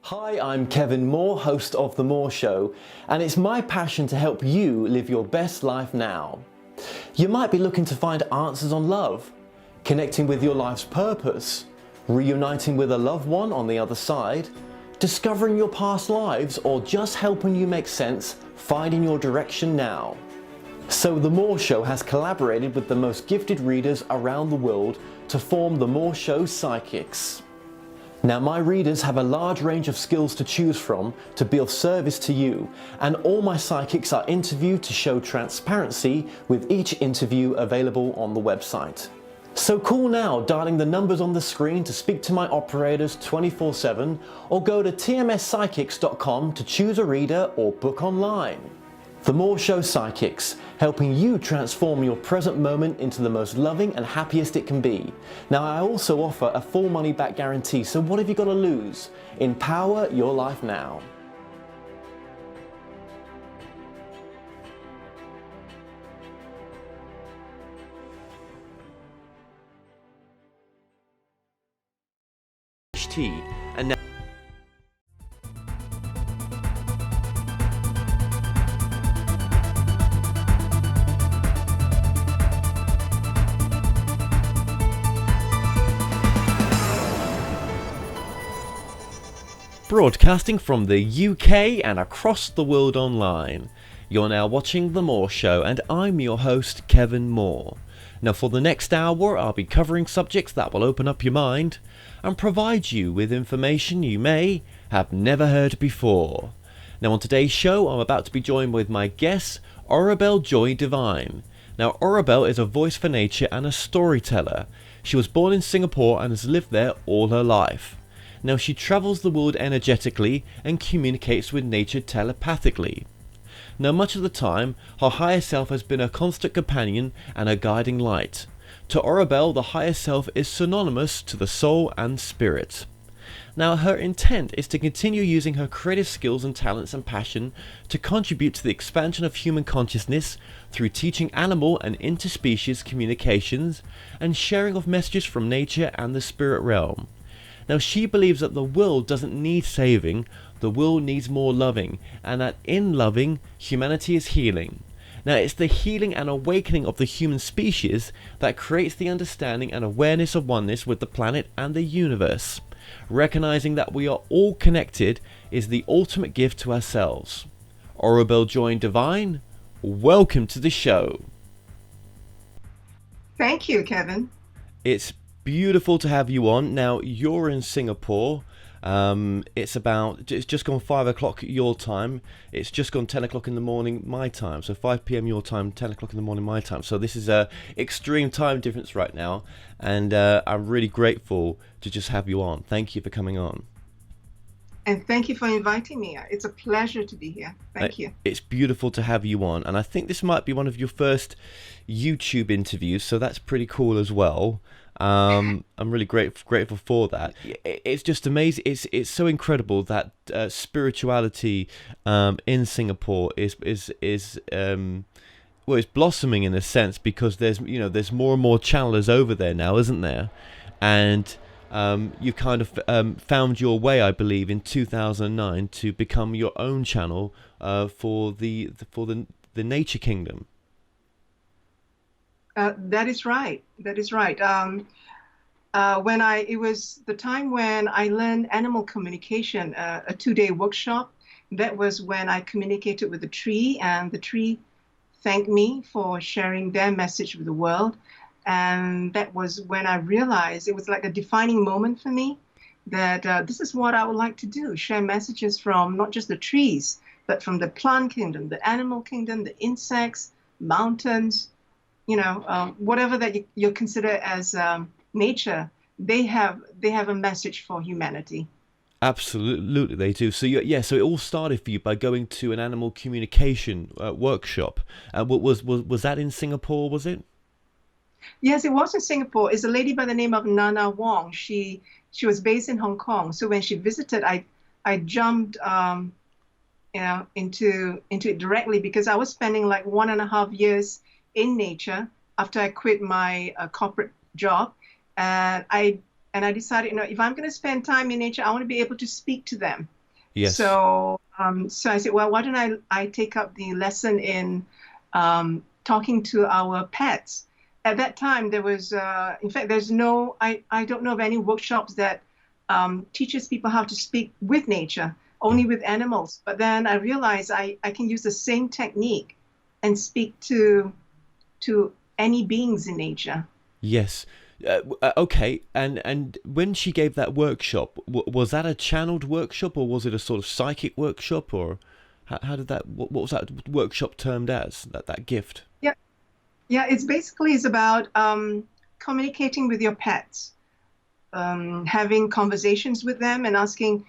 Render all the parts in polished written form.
Hi, I'm Kevin Moore, host of The Moore Show, and it's my passion to help you live your best life now. You might be looking to find answers on love, connecting with your life's purpose, reuniting with a loved one on the other side, discovering your past lives, or just helping you make sense, finding your direction now. So The Moore Show has collaborated with the most gifted readers around the world to form The Moore Show Psychics. Now, my readers have a large range of skills to choose from to be of service to you, and all my psychics are interviewed to show transparency, with each interview available on the website. So call now, dialing the numbers on the screen to speak to my operators 24/7, or go to tmspsychics.com to choose a reader or book online. The Moore Show Psychics, helping you transform your present moment into the most loving and happiest it can be. Now, I also offer a full money back guarantee, so what have you got to lose? Empower your life now. And now broadcasting from the UK and across the world online. You're now watching The Moore Show, and I'm your host, Kevin Moore. Now, for the next hour, I'll be covering subjects that will open up your mind and provide you with information you may have never heard before. Now, on today's show, I'm about to be joined with my guest, Oribel Joy Divine. Now, Oribel is a voice for nature and a storyteller. She was born in Singapore and has lived there all her life. Now, she travels the world energetically and communicates with nature telepathically. Now, much of the time, her higher self has been her constant companion and her guiding light. To Oribel, the higher self is synonymous to the soul and spirit. Now, her intent is to continue using her creative skills and talents and passion to contribute to the expansion of human consciousness through teaching animal and interspecies communications and sharing of messages from nature and the spirit realm. Now, she believes that the world doesn't need saving, the world needs more loving, and that in loving, humanity is healing. Now, it's the healing and awakening of the human species that creates the understanding and awareness of oneness with the planet and the universe. Recognizing that we are all connected is the ultimate gift to ourselves. Oribel Joy Divine, welcome to the show. Thank you, Kevin. It's beautiful to have you on. Now, you're in Singapore. It's just gone 5 o'clock your time. It's just gone 10 o'clock in the morning my time. So 5 p.m. your time, 10 o'clock in the morning my time. So this is a extreme time difference right now. And I'm really grateful to just have you on. Thank you for coming on. And thank you for inviting me. It's a pleasure to be here. Thank you. It's beautiful to have you on. And I think this might be one of your first YouTube interviews. So that's pretty cool as well. I'm really grateful for that. It's just amazing. It's so incredible that spirituality in Singapore is well, it's blossoming in a sense, because there's more and more channelers over there now, isn't there? And you kind of found your way, I believe, in 2009 to become your own channel for the Nature Kingdom. That is right. That is right. It was the time when I learned animal communication, a 2-day workshop. That was when I communicated with the tree, and the tree thanked me for sharing their message with the world. And that was when I realized it was like a defining moment for me, that this is what I would like to do, share messages from not just the trees, but from the plant kingdom, the animal kingdom, the insects, mountains, whatever that you consider as nature. They have a message for humanity. Absolutely, they do. So so it all started for you by going to an animal communication workshop. Was that in Singapore? Was it? Yes, it was in Singapore. It's a lady by the name of Nana Wong. She was based in Hong Kong. So when she visited, I jumped into it directly, because I was spending like 1.5 years in nature after I quit my corporate job. And I and I decided, if I'm going to spend time in nature, I want to be able to speak to them. Yes. So I said, well, why don't I take up the lesson in talking to our pets? At that time, there was, in fact, I don't know of any workshops that teaches people how to speak with nature, Mm. only with animals. But then I realized I can use the same technique and speak to any beings in nature. Yes. Okay. And when she gave that workshop, was that a channeled workshop, or was it a sort of psychic workshop, or how did that? What was that workshop termed as? That gift? Yeah, yeah. It's about communicating with your pets, having conversations with them, and asking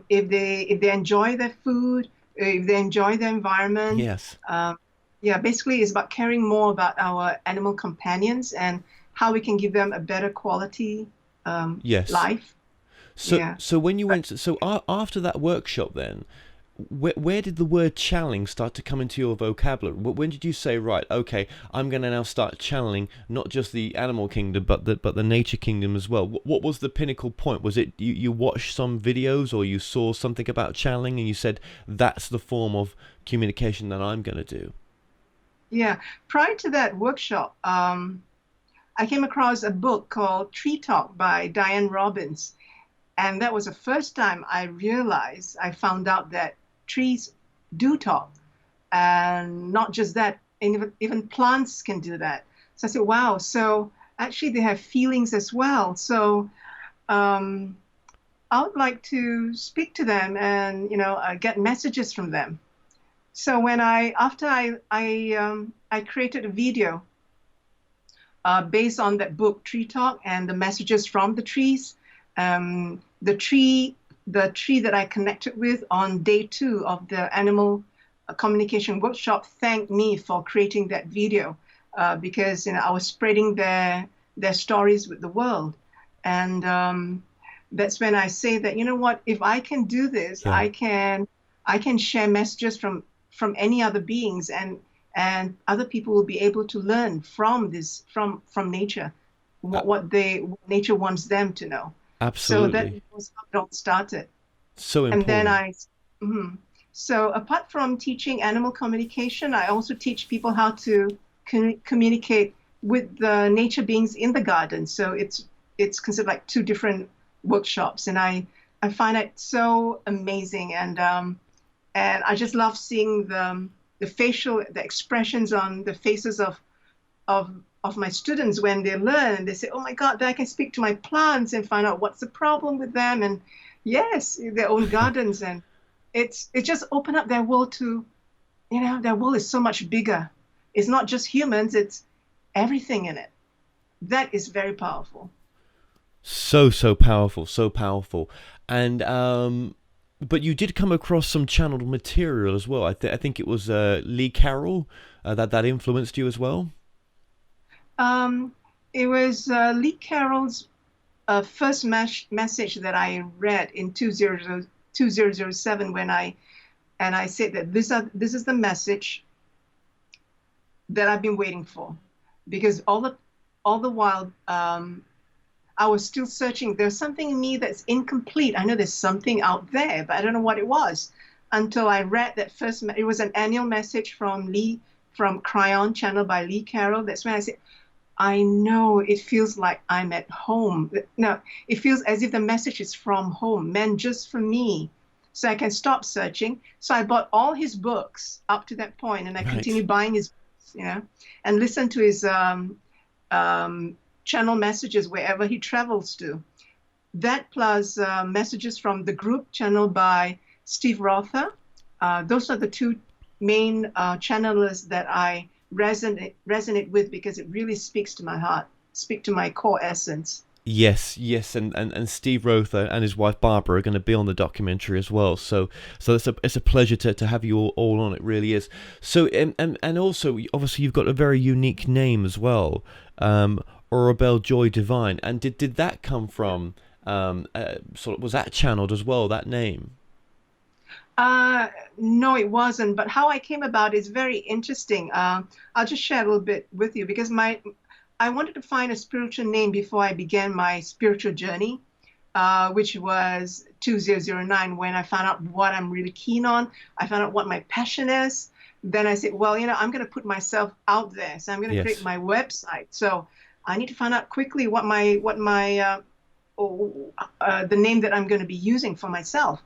if they enjoy their food, if they enjoy the environment. Yes. Yeah, basically, it's about caring more about our animal companions and how we can give them a better quality Yes. life. Yeah. So when you went, after that workshop, then where did the word channeling start to come into your vocabulary? When did you say, right, okay, I'm going to now start channeling not just the animal kingdom, but the nature kingdom as well? What was the pinnacle point? Was it you watched some videos, or you saw something about channeling and you said, that's the form of communication that I'm going to do? Yeah. Prior to that workshop, I came across a book called Tree Talk by Diane Robbins. And that was the first time I found out that trees do talk. And not just that, even plants can do that. So I said, wow, so actually they have feelings as well. So um, I would like to speak to them and, get messages from them. So after I created a video based on that book, Tree Talk, and the messages from the trees. The tree that I connected with on day 2 of the animal communication workshop thanked me for creating that video because I was spreading their stories with the world, and that's when I say that what, if I can do this, Yeah. I can share messages from any other beings, and other people will be able to learn from this from nature, Uh, what nature wants them to know. So that absolutely. was how it all started. So And then important. mhm. So apart from teaching animal communication, I also teach people how to communicate with the nature beings in the garden. So it's considered like 2 different workshops, and I find it so amazing, and I just love seeing the expressions on the faces of of my students when they learn, and they say, "Oh my God, then I can speak to my plants and find out what's the problem with them." And yes, their own gardens, and it just opened up their world to, their world is so much bigger. It's not just humans; it's everything in it. That is very powerful. So powerful, so powerful. And but you did come across some channeled material as well. I think it was Lee Carroll that influenced you as well. Um, it was Lee Carroll's first message that I read in 2007 when I said that this is the message that I've been waiting for, because all the while I was still searching. There's something in me that's incomplete. I know there's something out there, but I don't know what it was until I read that first. It was an annual message from Cryon Channel by Lee Carroll. That's when I said, I know it feels like I'm at home. No, it feels as if the message is from home, meant just for me. So I can stop searching. So I bought all his books up to that point, and I Right. continued buying his books, and listened to his channel messages wherever he travels to. That plus messages from the group channel by Steve Rother. Those are the 2 main channelers that I resonate with, because it really speaks to my heart, speak to my core essence. Yes, yes, and Steve Rother and his wife Barbara are going to be on the documentary as well. So it's a pleasure to have you all on. It really is. So and also obviously you've got a very unique name as well, Oribel Joy Divine. And did that come from sort of, was that channeled as well, that name? Uh, no, it wasn't. But how I came about is very interesting. I'll just share a little bit with you, because I wanted to find a spiritual name before I began my spiritual journey, which was 2009 when I found out what I'm really keen on. I found out what my passion is. Then I said, well, I'm going to put myself out there. So I'm going to create Yes. my website. So I need to find out quickly the name that I'm going to be using for myself.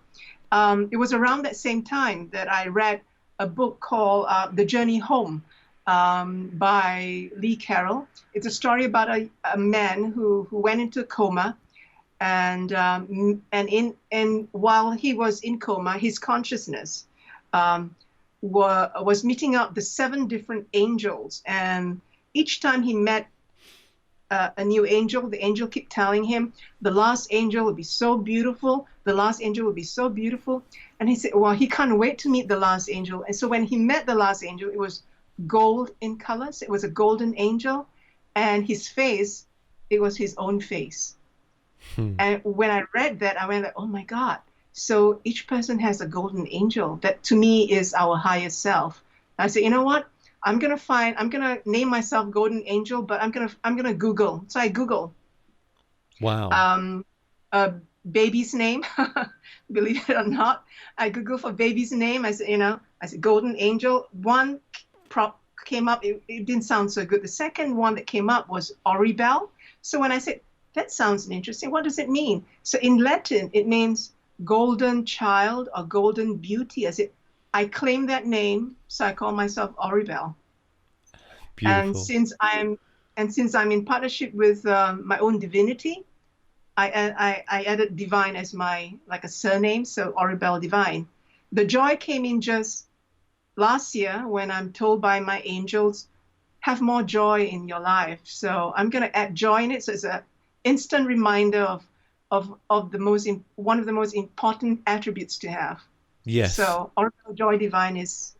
It was around that same time that I read a book called The Journey Home by Lee Carroll. It's a story about a man who went into a coma, and while he was in coma, his consciousness was meeting up the seven different angels, and each time he met a new angel, the angel kept telling him the last angel will be so beautiful, the last angel will be so beautiful. And he said, well, he can't wait to meet the last angel. And so when he met the last angel, it was gold in colors. It was a golden angel. And his face, it was his own face. And when I read that, I went like, oh my God. So each person has a golden angel that to me is our higher self. I said, you know what? I'm gonna name myself Golden Angel, but I'm gonna Google. So I Google Wow. a baby's name, believe it or not. I Google for baby's name. I said Golden Angel. One prop came up. It didn't sound so good. The second one that came up was Oribel. So when I said that sounds interesting, what does it mean? So in Latin, it means golden child or golden beauty. I claim that name, so I call myself Oribel. And Beautiful. since I'm in partnership with my own divinity, I added divine as my like a surname, so Oribel Divine. The joy came in just last year when I'm told by my angels, have more joy in your life. So I'm gonna add joy in it. So it's an instant reminder of one of the most important attributes to have. Yes. So Oribel Joy Divine is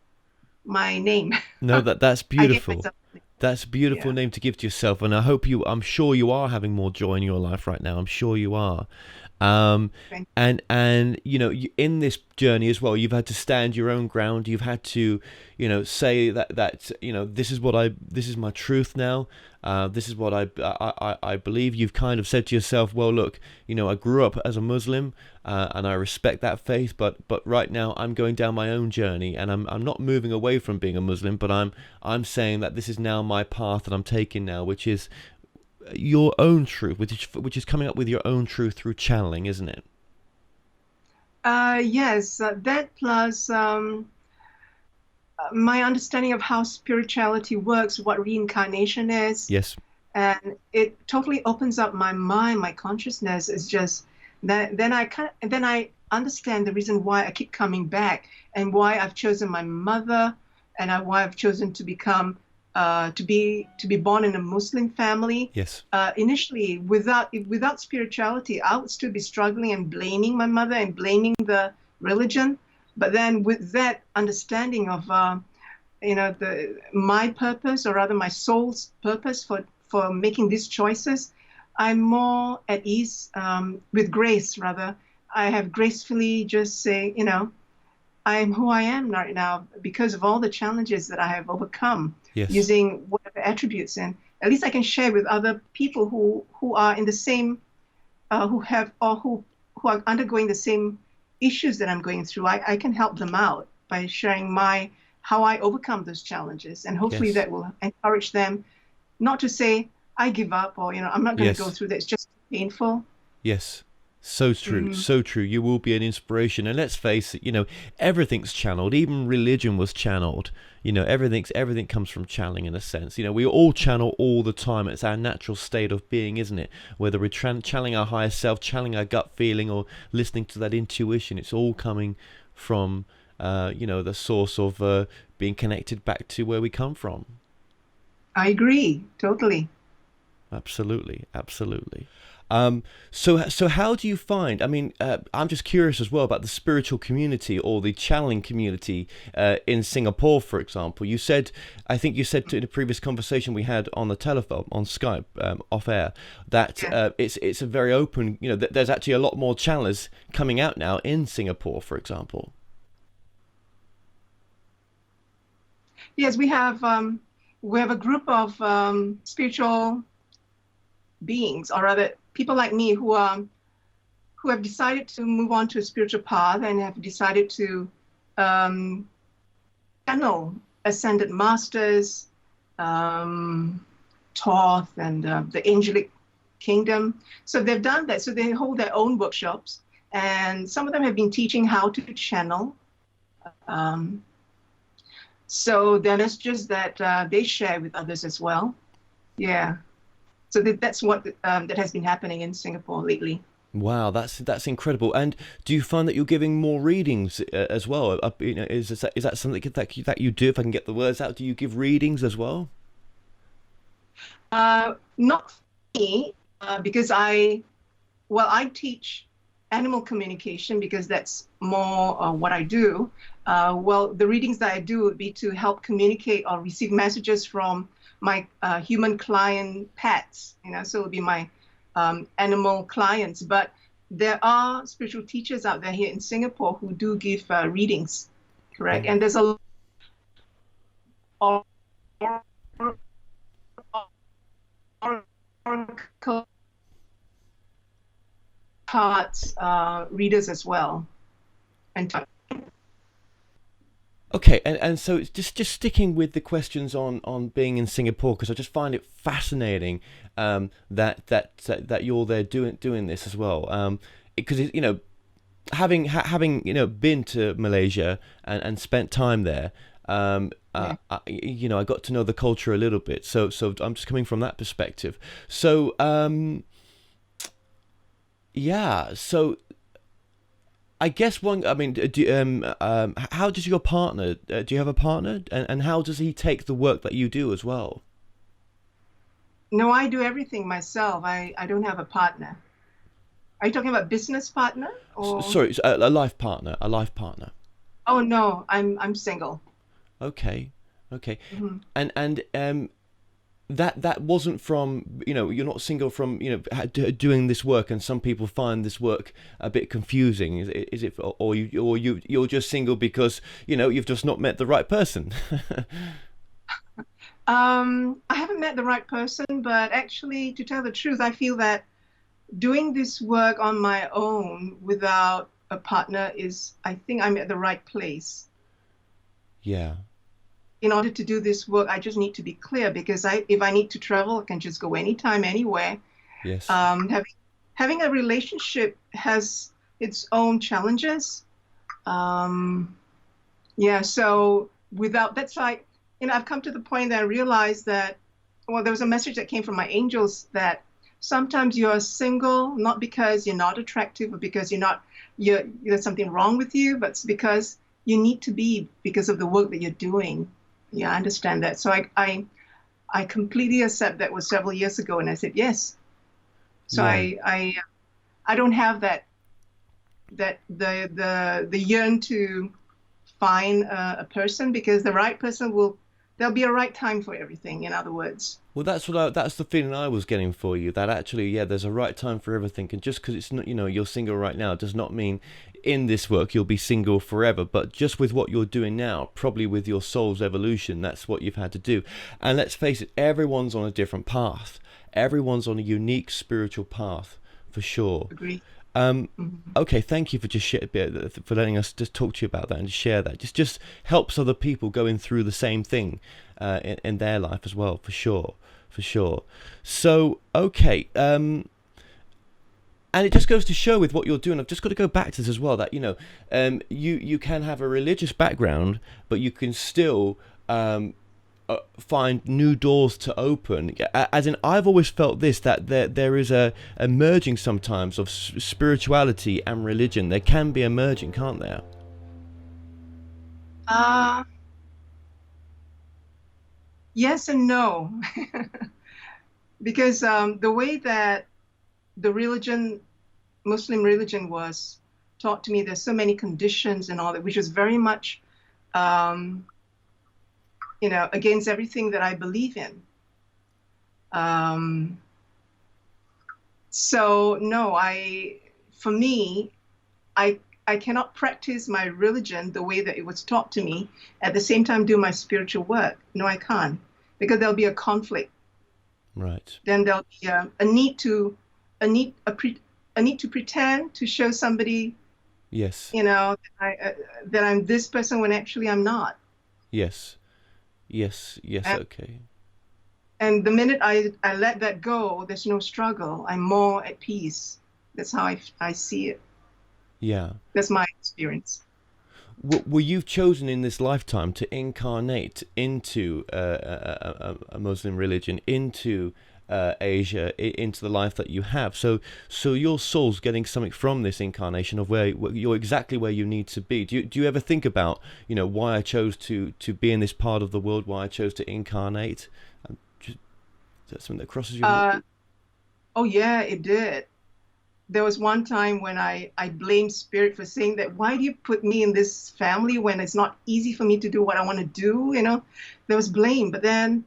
my name. No, that's I gave beautiful. myself a name. That's a beautiful Yeah. name to give to yourself, and I'm sure you are having more joy in your life right now. I'm sure you are. Um, Thank and in this journey as well, you've had to stand your own ground. You've had to, say that this is my truth now. This is what I believe. You've kind of said to yourself, well, look, I grew up as a Muslim, and I respect that faith, but right now I'm going down my own journey, and I'm not moving away from being a Muslim, but I'm saying that this is now my path that I'm taking now, which is your own truth, which is coming up with your own truth through channeling, isn't it? Yes, that plus my understanding of how spirituality works, what reincarnation is, Yes. and it totally opens up my mind, my consciousness. Is just that then I understand the reason why I keep coming back and why I've chosen my mother and why I've chosen to become to be born in a Muslim family. Yes. Initially, without spirituality, I would still be struggling and blaming my mother and blaming the religion. But then, with that understanding of my purpose, or rather my soul's purpose for making these choices, I'm more at ease with grace. Rather, I have gracefully just say, I am who I am right now because of all the challenges that I have overcome Yes. using whatever attributes, and at least I can share with other people who are in the same who have or who are undergoing the same issues that I'm going through. I can help them out by sharing my how I overcome those challenges, and hopefully Yes. that will encourage them not to say I give up, or I'm not going to go Yes. through that. It's just painful. Yes. So true. Hmm. So true. You will be an inspiration. And let's face it, everything's channeled. Even religion was channeled. Everything comes from channeling in a sense. We all channel all the time. It's our natural state of being, isn't it? Whether we're channeling our higher self, channeling our gut feeling, or listening to that intuition, it's all coming from, the source of being connected back to where we come from. I agree totally. Absolutely, absolutely. So how do you find? I mean, I'm just curious as well about the spiritual community or the channeling community in Singapore, for example. I think you said in a previous conversation we had on the telephone, on Skype, off air, that Yeah. it's a very open. There's actually a lot more channelers coming out now in Singapore, for example. Yes, we have. we have a group of spiritual beings, or rather people like me who have decided to move on to a spiritual path and have decided to um, channel ascended masters, Thoth, and the angelic kingdom. So they've done that. So they hold their own workshops, and some of them have been teaching how to channel. So then it's just that they share with others as well. Yeah. So that's what that has been happening in Singapore lately. Wow, that's incredible. And do you find that you're giving more readings as well? Is that something that you do? If I can get the words out, do you give readings as well? Not me, because I teach animal communication because that's more what I do. Well, the readings that I do would be to help communicate or receive messages from my human client pets, so it would be my animal clients. But there are spiritual teachers out there here in Singapore who do give readings, correct? Oh. And there's a lot of oracle cards readers as well. And Okay, and so it's just sticking with the questions on being in Singapore, because I just find it fascinating that you're there doing this as well, because having been to Malaysia and spent time there, yeah. I got to know the culture a little bit, so I'm just coming from that perspective. So yeah, so I guess I mean, how does your partner? Do you have a partner, and how does he take the work that you do as well? No, I do everything myself. I don't have a partner. Are you talking about business partner or? Sorry, a life partner, a life partner. Oh no, I'm single. Okay, okay, Hmm. and that wasn't from, you're not single from, doing this work, and some people find this work a bit confusing. Is it, or you're just single because you've just not met the right person? I haven't met the right person, but actually, to tell the truth, I feel that doing this work on my own without a partner I think I'm at the right place. Yeah. In order to do this work, I just need to be clear because if I need to travel, I can just go anytime, anywhere. Yes. Having a relationship has its own challenges. Um, yeah, so without that's like, I've come to the point that I realized that, well, there was a message that came from my angels that sometimes you're single not because you're not attractive or because there's something wrong with you, but it's because you need to be because of the work that you're doing. Yeah, I understand that. So I completely accept that was several years ago, and I said yes. So Yeah. I don't have the yearn to find a person because the right person there'll be a right time for everything. In other words. Well, that's the feeling I was getting for you. That actually, yeah, there's a right time for everything, and just because it's not, you're single right now, does not mean in this work you'll be single forever. But just with what you're doing now, probably with your soul's evolution, that's what you've had to do. And let's face it, everyone's on a different path. Everyone's on a unique spiritual path, for sure. Agree. Um, Mhm. okay, thank you for just for letting us just talk to you about that and share that. Just helps other people going through the same thing in their life as well, for sure, for sure. So okay, and it just goes to show with what you're doing. I've just got to go back to this as well. That you can have a religious background, but you can still find new doors to open. As in, I've always felt this, that there is a merging sometimes of spirituality and religion. There can be a merging, can't there? Uh, yes and no, because the way that the Muslim religion was taught to me, there's so many conditions and all that, which is very much, um, against everything that I believe in. Um, so no, for me, I, I cannot practice my religion the way that it was taught to me, at the same time do my spiritual work. No, I can't, because there'll be a conflict. Right. Then there'll be a need to a need a pre, a need to pretend to show somebody, Yes. that I'm this person when actually I'm not. Yes. Yes. Yes. And, Okay. and the minute I let that go, there's no struggle. I'm more at peace. That's how I see it. Yeah. That's my experience. Were you chosen in this lifetime to incarnate into a Muslim religion, into Asia, into the life that you have? So your soul's getting something from this incarnation of where you're exactly where you need to be. Do you ever think about, why I chose to be in this part of the world, why I chose to incarnate? Is that something that crosses your mind? Oh yeah, it did. There was one time when I blamed spirit for saying that, why do you put me in this family when it's not easy for me to do what I want to do? There was blame. But I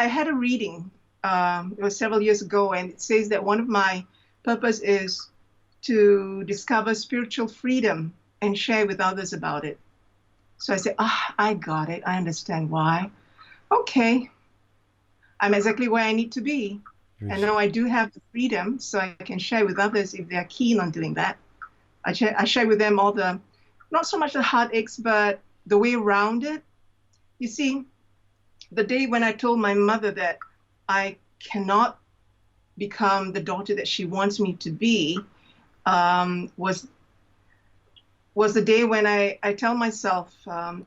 had a reading, it was several years ago, and it says that one of my purpose is to discover spiritual freedom and share with others about it. So I said, I got it. I understand why. Okay, I'm exactly where I need to be. And Yes. now I do have the freedom, so I can share with others if they're keen on doing that. I share with them all not so much the heartaches, but the way around it. You see, the day when I told my mother that I cannot become the daughter that she wants me to be, was the day when I tell myself,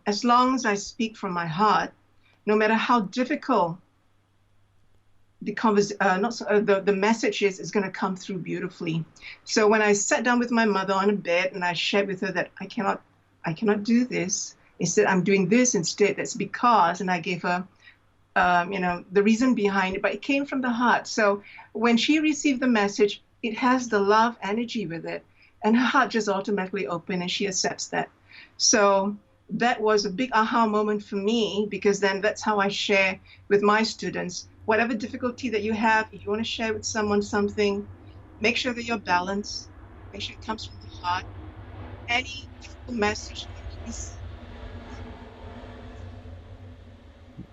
as long as I speak from my heart, no matter how difficult the message is going to come through beautifully. So when I sat down with my mother on a bed and I shared with her that I cannot do this. Instead, I'm doing this instead. That's because, and I gave her, the reason behind it, but it came from the heart. So when she received the message, it has the love energy with it, and her heart just automatically opened, and she accepts that. So that was a big aha moment for me, because then that's how I share with my students. Whatever difficulty that you have, if you want to share with someone something, make sure that you're balanced, make sure it comes from the heart. Any difficult message that you receive,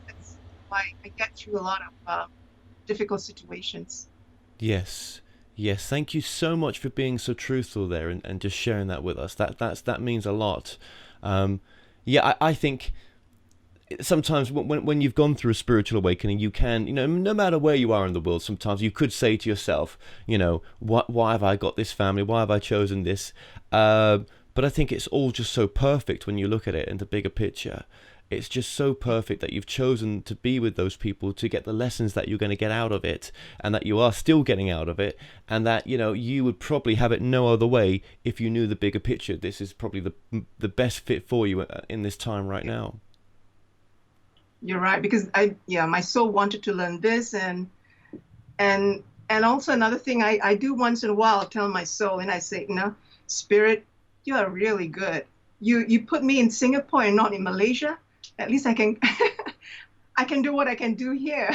that's why I get through a lot of difficult situations. Yes. Yes. Thank you so much for being so truthful there, and just sharing that with us. That means a lot. Um, yeah, I think sometimes when you've gone through a spiritual awakening, you can, no matter where you are in the world, sometimes you could say to yourself, why have I got this family? Why have I chosen this? But I think it's all just so perfect when you look at it in the bigger picture. It's just so perfect that you've chosen to be with those people to get the lessons that you're going to get out of it, and that you are still getting out of it, and that you would probably have it no other way if you knew the bigger picture. This is probably the best fit for you in this time right now. You're right, because my soul wanted to learn this, and and also another thing I do once in a while, tell my soul, and I say, spirit, you are really good. You put me in Singapore and not in Malaysia. At least I can I can do what I can do here.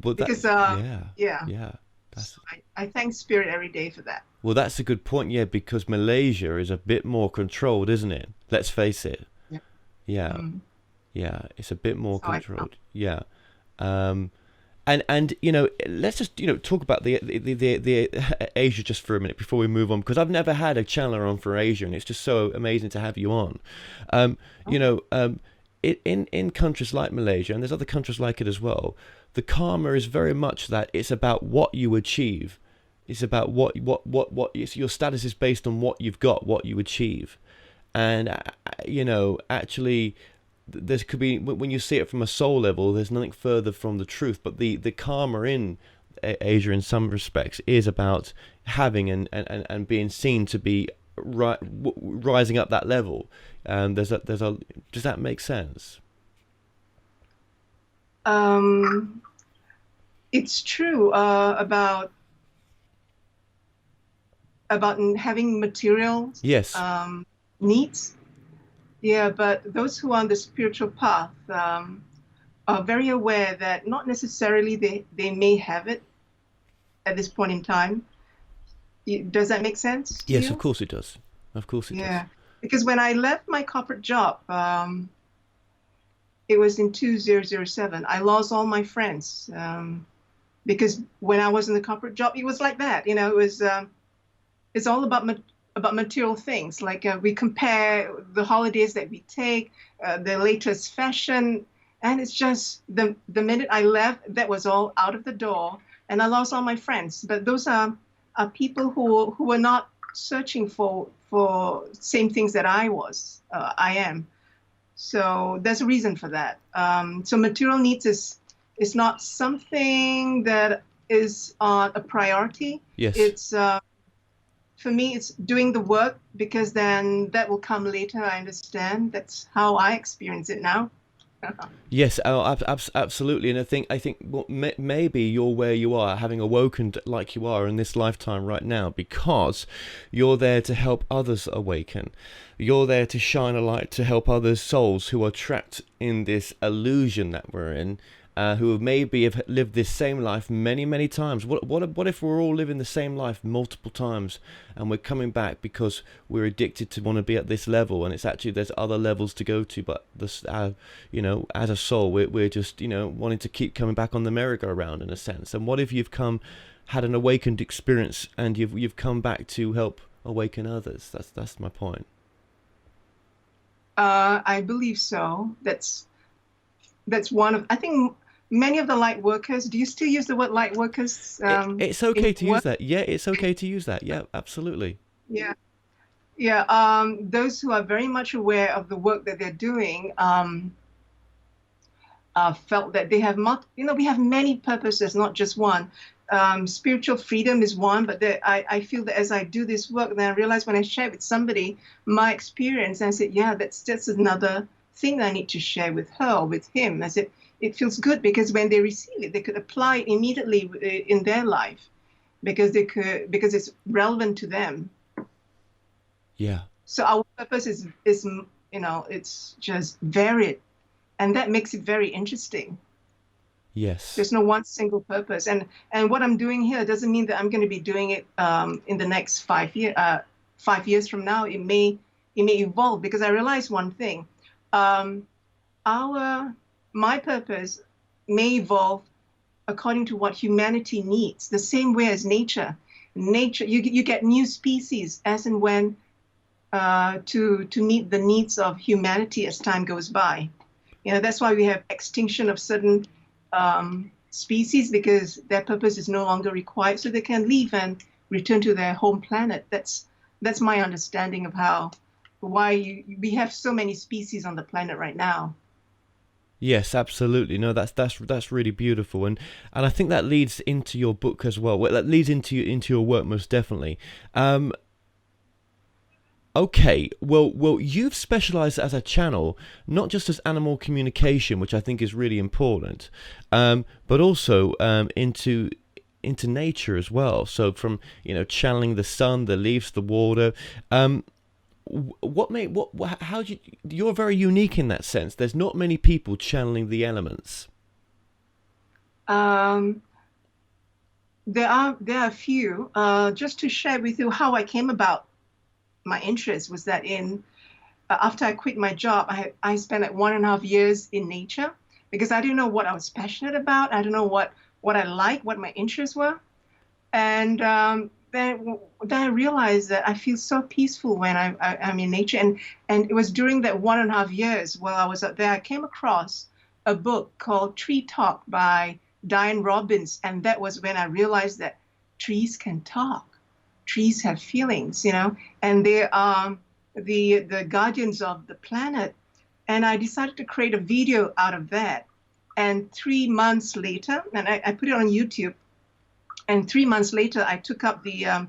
Well, Because that's yeah, yeah, yeah. so That's I thank spirit every day for that. well, that's a good point. Yeah, because Malaysia is a bit more controlled, isn't it? Let's face it. Yeah. Yeah, Mm. yeah. It's a bit more So I found. controlled. Yeah. Um, and let's just talk about the Asia just for a minute before we move on, because I've never had a channeler on for Asia, and it's just so amazing to have you on. Um, you Oh, know, um, in countries like Malaysia, and there's other countries like it as well, the karma is very much that it's about what you achieve. It's about what your status is based on what you've got, what you achieve, and actually there could be, when you see it from a soul level, there's nothing further from the truth. But the karma in Asia in some respects is about having and being seen to be rising up that level. There's a does that make sense? um, it's true about having material Yes. um, needs. Yeah, but those who are on the spiritual path are very aware that not necessarily they may have it at this point in time. Does that make sense to Yes, of you? course it does. Of course it does. Yeah, because when I left my corporate job, it was in 2007. I lost all my friends because when I was in the corporate job, it was like that. It was it's all about material things. Like we compare the holidays that we take, the latest fashion, and it's just the minute I left, that was all out of the door, and I lost all my friends. But those are people who were not searching for same things that I am. So there's a reason for that. So material needs is not something that is a priority. Yes. It's for me, it's doing the work because then that will come later. I understand. That's how I experience it now. Yes, oh, absolutely, and I think well, maybe you're where you are, having awoken like you are in this lifetime right now, because you're there to help others awaken. You're there to shine a light to help others' souls who are trapped in this illusion that we're in, who have lived this same life many, many times. What if we're all living the same life multiple times, and we're coming back because we're addicted to want to be at this level, and it's actually there's other levels to go to, but this, as a soul, we're just wanting to keep coming back on the merry-go-round in a sense. And what if you've had an awakened experience, and you've come back to help awaken others? That's my point. I believe so. That's one of, I think many of the light workers. Do you still use the word light workers? It's okay to use that. Yeah, it's okay to use that. Yeah, absolutely. Yeah, yeah. Those who are very much aware of the work that they're doing felt that they have we have many purposes, not just one. Spiritual freedom is one, but I feel that as I do this work, then I realize when I share with somebody my experience, and I said, yeah, that's just another thing that I need to share with her or with him. I said, it feels good because when they receive it, they could apply it immediately in their life because it's relevant to them. Yeah. So our purpose is it's just varied, and that makes it very interesting. Yes. There's no one single purpose, and what I'm doing here doesn't mean that I'm going to be doing it in the next 5 years from now. It may evolve because I realize one thing. My purpose may evolve according to what humanity needs, the same way as nature. Nature, you get new species as and when to meet the needs of humanity as time goes by. That's why we have extinction of certain species, because their purpose is no longer required, so they can leave and return to their home planet. That's my understanding of why we have so many species on the planet right now. Yes, absolutely. No, that's really beautiful, and I think that leads into your book as well. Well, that leads into your work most definitely. Okay, well, you've specialized as a channel, not just as animal communication, which I think is really important, but also into nature as well. So from channeling the sun, the leaves, the water. You're very unique in that sense. There's not many people channeling the elements. There are a few. Just to share with you how I came about my interest was that after I quit my job, I spent like 1.5 years in nature because I didn't know what I was passionate about. I don't know what I liked, what my interests were, and then I realized that I feel so peaceful when I'm in nature. And it was during that 1.5 years while I was up there, I came across a book called Tree Talk by Diane Robbins. And that was when I realized that trees can talk. Trees have feelings, and they are the guardians of the planet. And I decided to create a video out of that. And 3 months later, and I put it on YouTube, and 3 months later, I took up the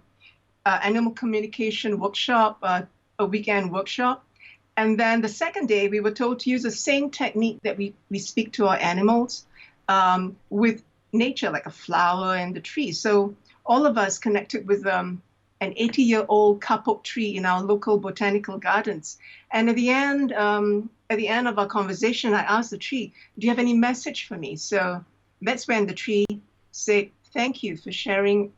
animal communication workshop, a weekend workshop. And then the second day, we were told to use the same technique that we speak to our animals with nature, like a flower and the tree. So all of us connected with an 80-year-old kapok tree in our local botanical gardens. And at the end of our conversation, I asked the tree, "Do you have any message for me?" So that's when the tree said, "Thank you for sharing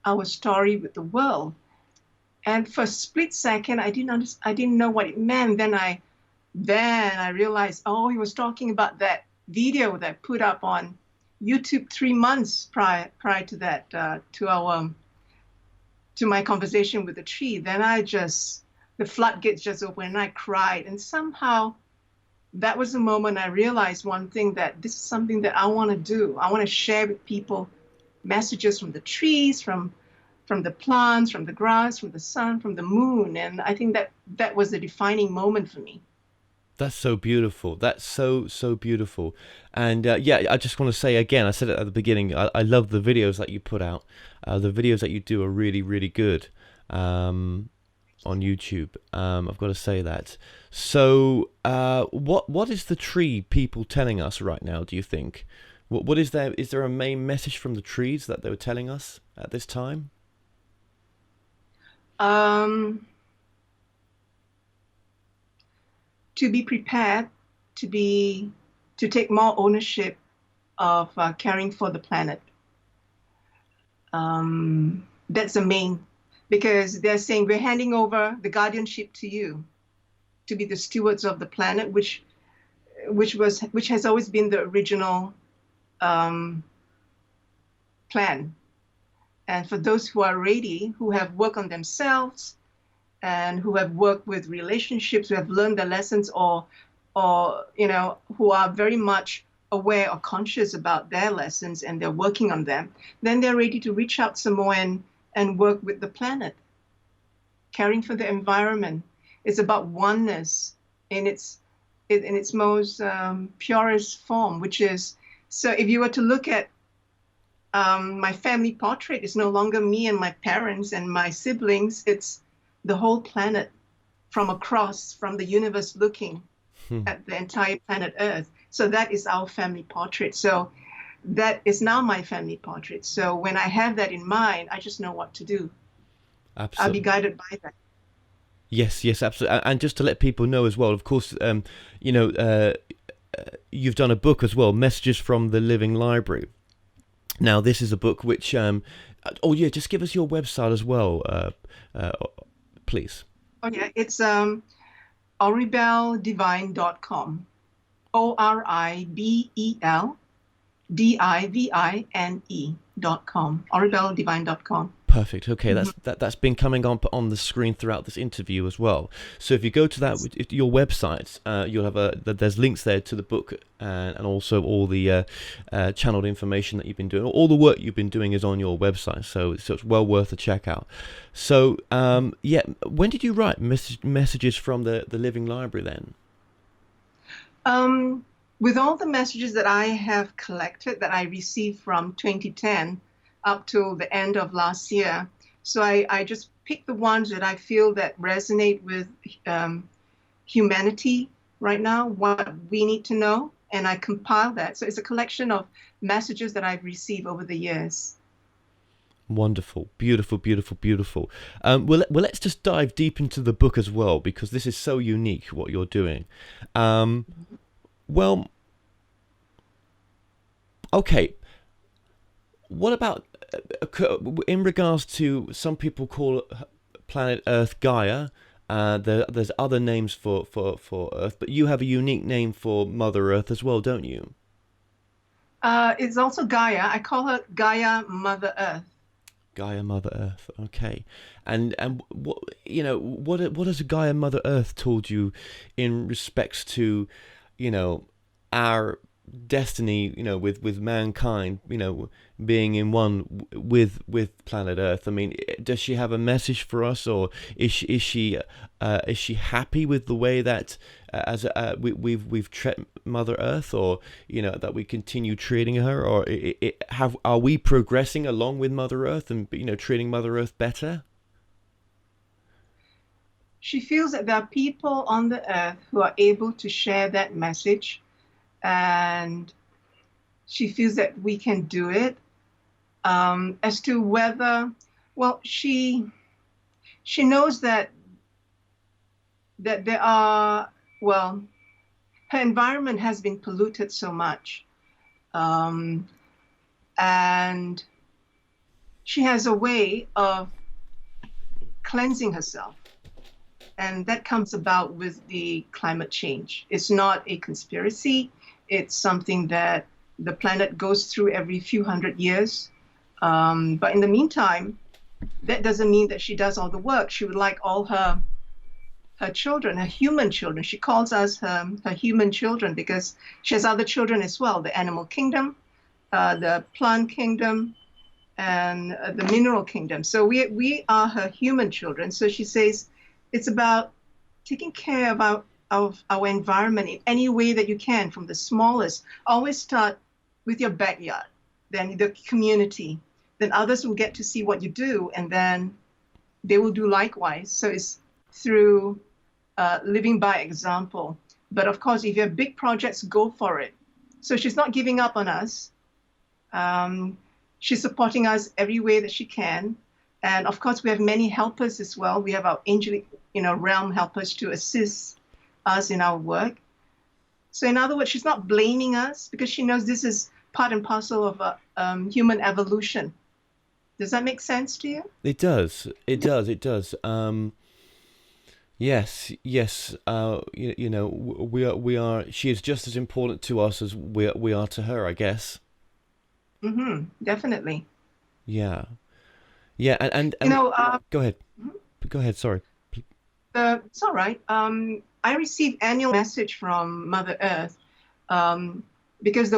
our story with the world." And for a split second, I didn't know what it meant. Then I Then I realized, oh, he was talking about that video that I put up on YouTube 3 months prior to that, to my conversation with the tree. Then the floodgates just opened and I cried. And somehow that was the moment I realized one thing, that this is something that I want to do. I want to share with people messages from the trees, from the plants, from the grass, from the sun, from the moon. And I think that was the defining moment for me. That's so beautiful. That's so beautiful. And yeah, I just want to say again, I said it at the beginning, I love the videos that you put out. The videos that you do are really, really good on YouTube. I've got to say that. So what is the tree people telling us right now, do you think? What is there? Is there a main message from the trees that they were telling us at this time? Um, to be prepared, to take more ownership of caring for the planet. That's the main, because they're saying we're handing over the guardianship to you to be the stewards of the planet, which has always been the original um, plan. And for those who are ready, who have worked on themselves, and who have worked with relationships, who have learned the lessons, or who are very much aware or conscious about their lessons and they're working on them, then they're ready to reach out some more and work with the planet. Caring for the environment is about oneness in its most purest form, which is, so if you were to look at my family portrait, it's no longer me and my parents and my siblings, it's the whole planet from the universe looking at the entire planet Earth. So that is our family portrait. So that is now my family portrait. So when I have that in mind, I just know what to do. I'll be Absolutely. guided by that. Yes, yes, absolutely. And just to let people know as well, of course, you know, you've done a book as well, Messages from the Living Library. Now, this is a book which, oh yeah, just give us your website as well, uh, please. Oh yeah, it's oribeldivine.com. ORIBELDIVINE.com. OribelDivine.com. Perfect. Okay, Mhm. that's been coming on the screen throughout this interview as well. So if you go to your website, you'll have there's links there to the book and also all the channeled information that you've been doing. All the work you've been doing is on your website, so it's well worth a check out. So yeah, when did you write messages from the Living Library then? With all the messages that I have collected that I received from 2010 up till the end of last year, so I just picked the ones that I feel that resonate with um, humanity right now, what we need to know, and I compile that. So it's a collection of messages that I've received over the years. Wonderful, beautiful, beautiful, beautiful. Well, let's just dive deep into the book as well because this is so unique what you're doing. Um, well, okay. What about in regards to some people call planet Earth Gaia? There's other names for Earth, but you have a unique name for Mother Earth as well, don't you? It's also Gaia. I call her Gaia Mother Earth. Gaia Mother Earth. Okay, and what what has Gaia Mother Earth told you in respects to, our destiny, with mankind, being in one with planet Earth. I mean, does she have a message for us, or is she happy with the way that as we've treated Mother Earth, or that we continue treating her, or are we progressing along with Mother Earth and treating Mother Earth better? She feels that there are people on the earth who are able to share that message, and she feels that we can do it. As to whether, well, she knows that there are, well, her environment has been polluted so much, um, and she has a way of cleansing herself. And that comes about with the climate change. It's not a conspiracy. It's something that the planet goes through every few hundred years. But in the meantime, that doesn't mean that she does all the work. She would like all her children, her human children. She calls us her human children because she has other children as well, the animal kingdom, the plant kingdom, and the mineral kingdom. So we are her human children. So she says it's about taking care of our environment in any way that you can, from the smallest. Always start with your backyard, then the community, then others will get to see what you do, and then they will do likewise. So it's through living by example. But of course, if you have big projects, go for it. So she's not giving up on us. She's supporting us every way that she can. And of course, we have many helpers as well. We have our angelic, realm helpers to assist us in our work. So in other words, she's not blaming us because she knows this is part and parcel of human evolution. Does that make sense to you? It does. It does. It does. Yes. Yes. We are. She is just as important to us as we are to her, I guess. Definitely. Yeah. Yeah. And go ahead. Go ahead. Sorry. It's all right. I receive annual message from Mother Earth because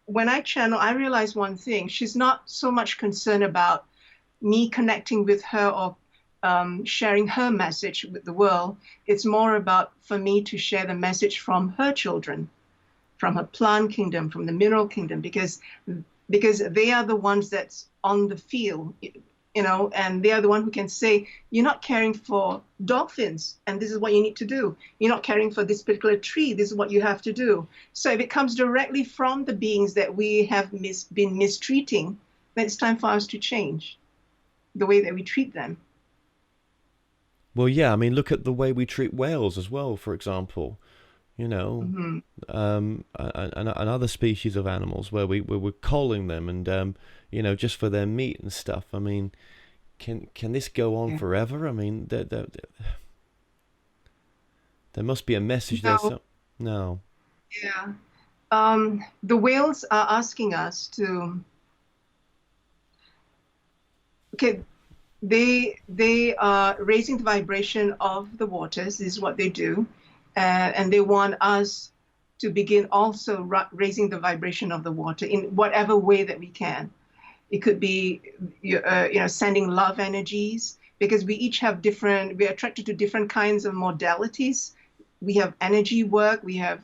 when I channel, I realize one thing. She's not so much concerned about me connecting with her or sharing her message with the world. It's more about for me to share the message from her children, from her plant kingdom, from the mineral kingdom, because they are the ones that's on the field, and they are the one who can say, you're not caring for dolphins, and this is what you need to do. You're not caring for this particular tree, this is what you have to do. So if it comes directly from the beings that we have been mistreating, then it's time for us to change the way that we treat them. Well, yeah, I mean, look at the way we treat whales as well, for example. And other species of animals where we're culling them and just for their meat and stuff. I mean, can this go on forever? I mean, there must be a message there. No. Yeah. The whales are asking us to. Okay, they are raising the vibration of the waters. This is what they do. And they want us to begin also raising the vibration of the water in whatever way that we can. It could be, sending love energies, because we each have we're attracted to different kinds of modalities. We have energy work, we have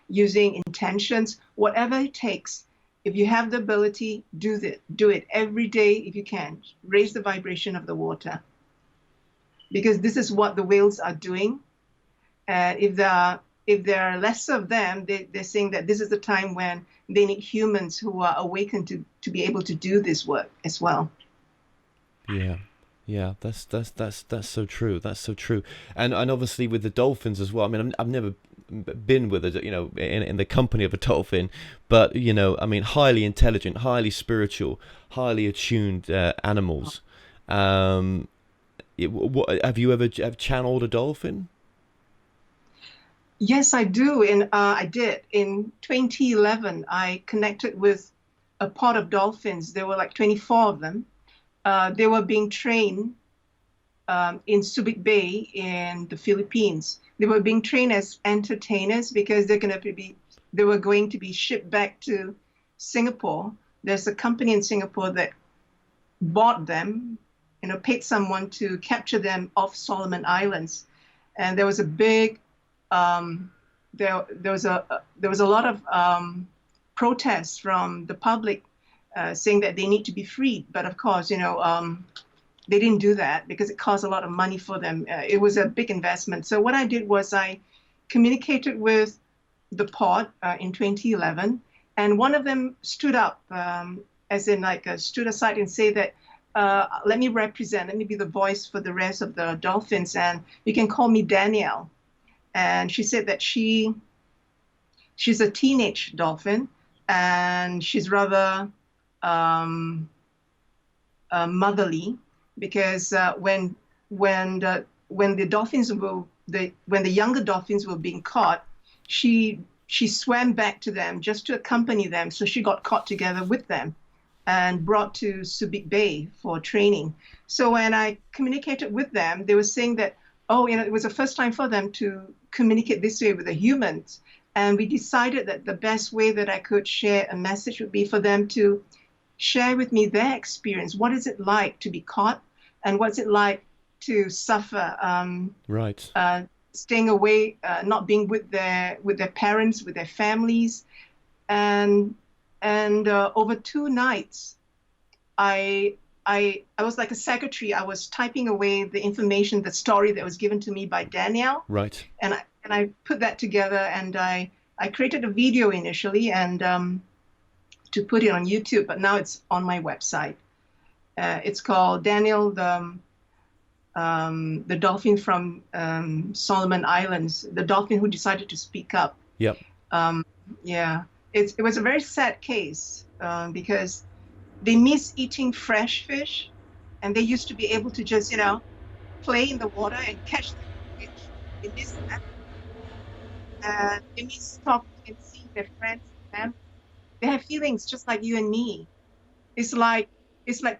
using intentions, whatever it takes. If you have the ability, do it every day if you can. Raise the vibration of the water, because this is what the whales are doing. And if there are less of them, they're saying that this is the time when they need humans who are awakened to be able to do this work as well. Yeah, that's so true. That's so true. And obviously with the dolphins as well. I mean, I've never been with in the company of a dolphin, but I mean, highly intelligent, highly spiritual, highly attuned animals. Have you ever channeled a dolphin? Yes, I do. And I did. In 2011, I connected with a pod of dolphins. There were like 24 of them. They were being trained in Subic Bay in the Philippines. They were being trained as entertainers because they were going to be shipped back to Singapore. There's a company in Singapore that bought them, paid someone to capture them off Solomon Islands. And there was a big there was a lot of protests from the public saying that they need to be freed. But of course, they didn't do that because it cost a lot of money for them. It was a big investment. So what I did was I communicated with the pod in 2011, and one of them stood up, stood aside and say that, let me be the voice for the rest of the dolphins, and you can call me Danielle. And she said that she's a teenage dolphin, and she's rather motherly, because when when the dolphins were when the younger dolphins were being caught, she swam back to them just to accompany them. So she got caught together with them and brought to Subic Bay for training. So when I communicated with them, they were saying that, oh, it was the first time for them to communicate this way with the humans. And we decided that the best way that I could share a message would be for them to share with me their experience. What is it like to be caught, and what's it like to suffer, Right. staying away, not being with their parents, with their families, and over 2 nights, I was like a secretary. I was typing away the information, the story that was given to me by Danielle, Right. and I put that together, and I created a video initially, and to put it on YouTube, but now it's on my website. It's called Daniel, the dolphin from Solomon Islands, the dolphin who decided to speak up. Yep. Yeah, it was a very sad case because they miss eating fresh fish, and they used to be able to just, play in the water and catch the fish. They miss that. They miss talking and seeing their friends and family. They have feelings just like you and me. It's like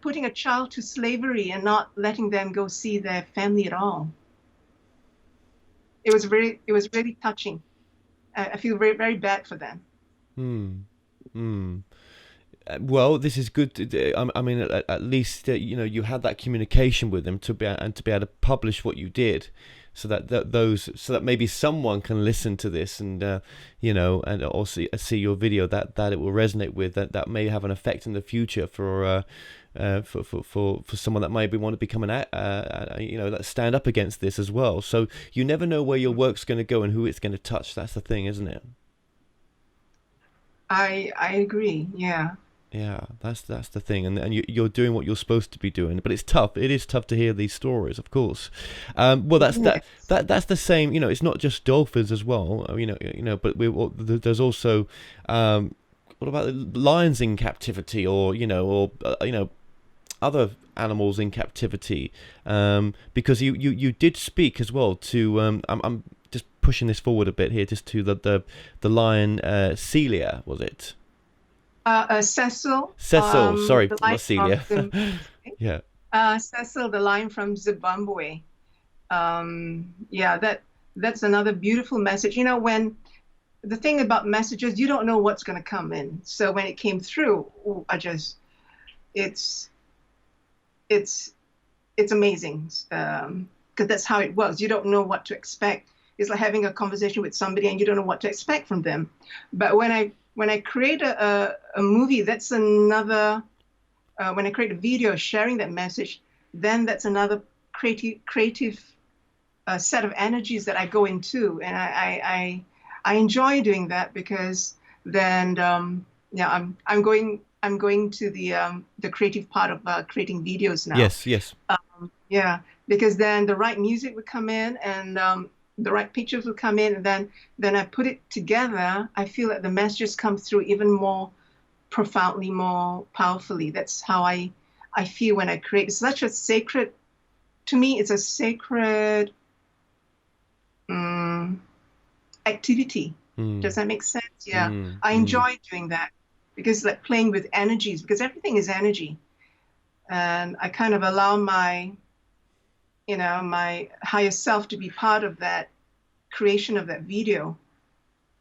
putting a child to slavery and not letting them go see their family at all. It was really touching. I feel very, very bad for them. Well, this is good. I mean, at least you had that communication with them to be able to publish what you did, so that maybe someone can listen to this and and also see your video that it will resonate with, that may have an effect in the future for someone that maybe want to become that stand up against this as well. So you never know where your work's going to go and who it's going to touch. That's the thing, isn't it? I agree. Yeah. Yeah, that's the thing, and you're doing what you're supposed to be doing, but it's tough. It is tough to hear these stories, of course. Well, that's the same. It's not just dolphins as well. But there's also what about lions in captivity, or other animals in captivity? Because you did speak as well to I'm just pushing this forward a bit here, just to the lion Celia, was it? Cecil. Sorry, not Celia. Yeah. Cecil, the lion from Zimbabwe. Yeah, that's another beautiful message. When the thing about messages, you don't know what's going to come in. So when it came through, it's amazing, because that's how it was. You don't know what to expect. It's like having a conversation with somebody and you don't know what to expect from them. But when I create a movie, that's another. When I create a video sharing that message, then that's another creative set of energies that I go into, and I enjoy doing that, because then I'm going to the creative part of creating videos now. Yes. Yeah, because then the right music would come in, and the right pictures would come in, and then I put it together. I feel that the messages come through even more profoundly, more powerfully. That's how I feel when I create. It's such a sacred, to me, it's a sacred activity. Does that make sense? Yeah. I enjoy doing that, because it's like playing with energies, because everything is energy. And I kind of allow my higher self to be part of that creation of that video.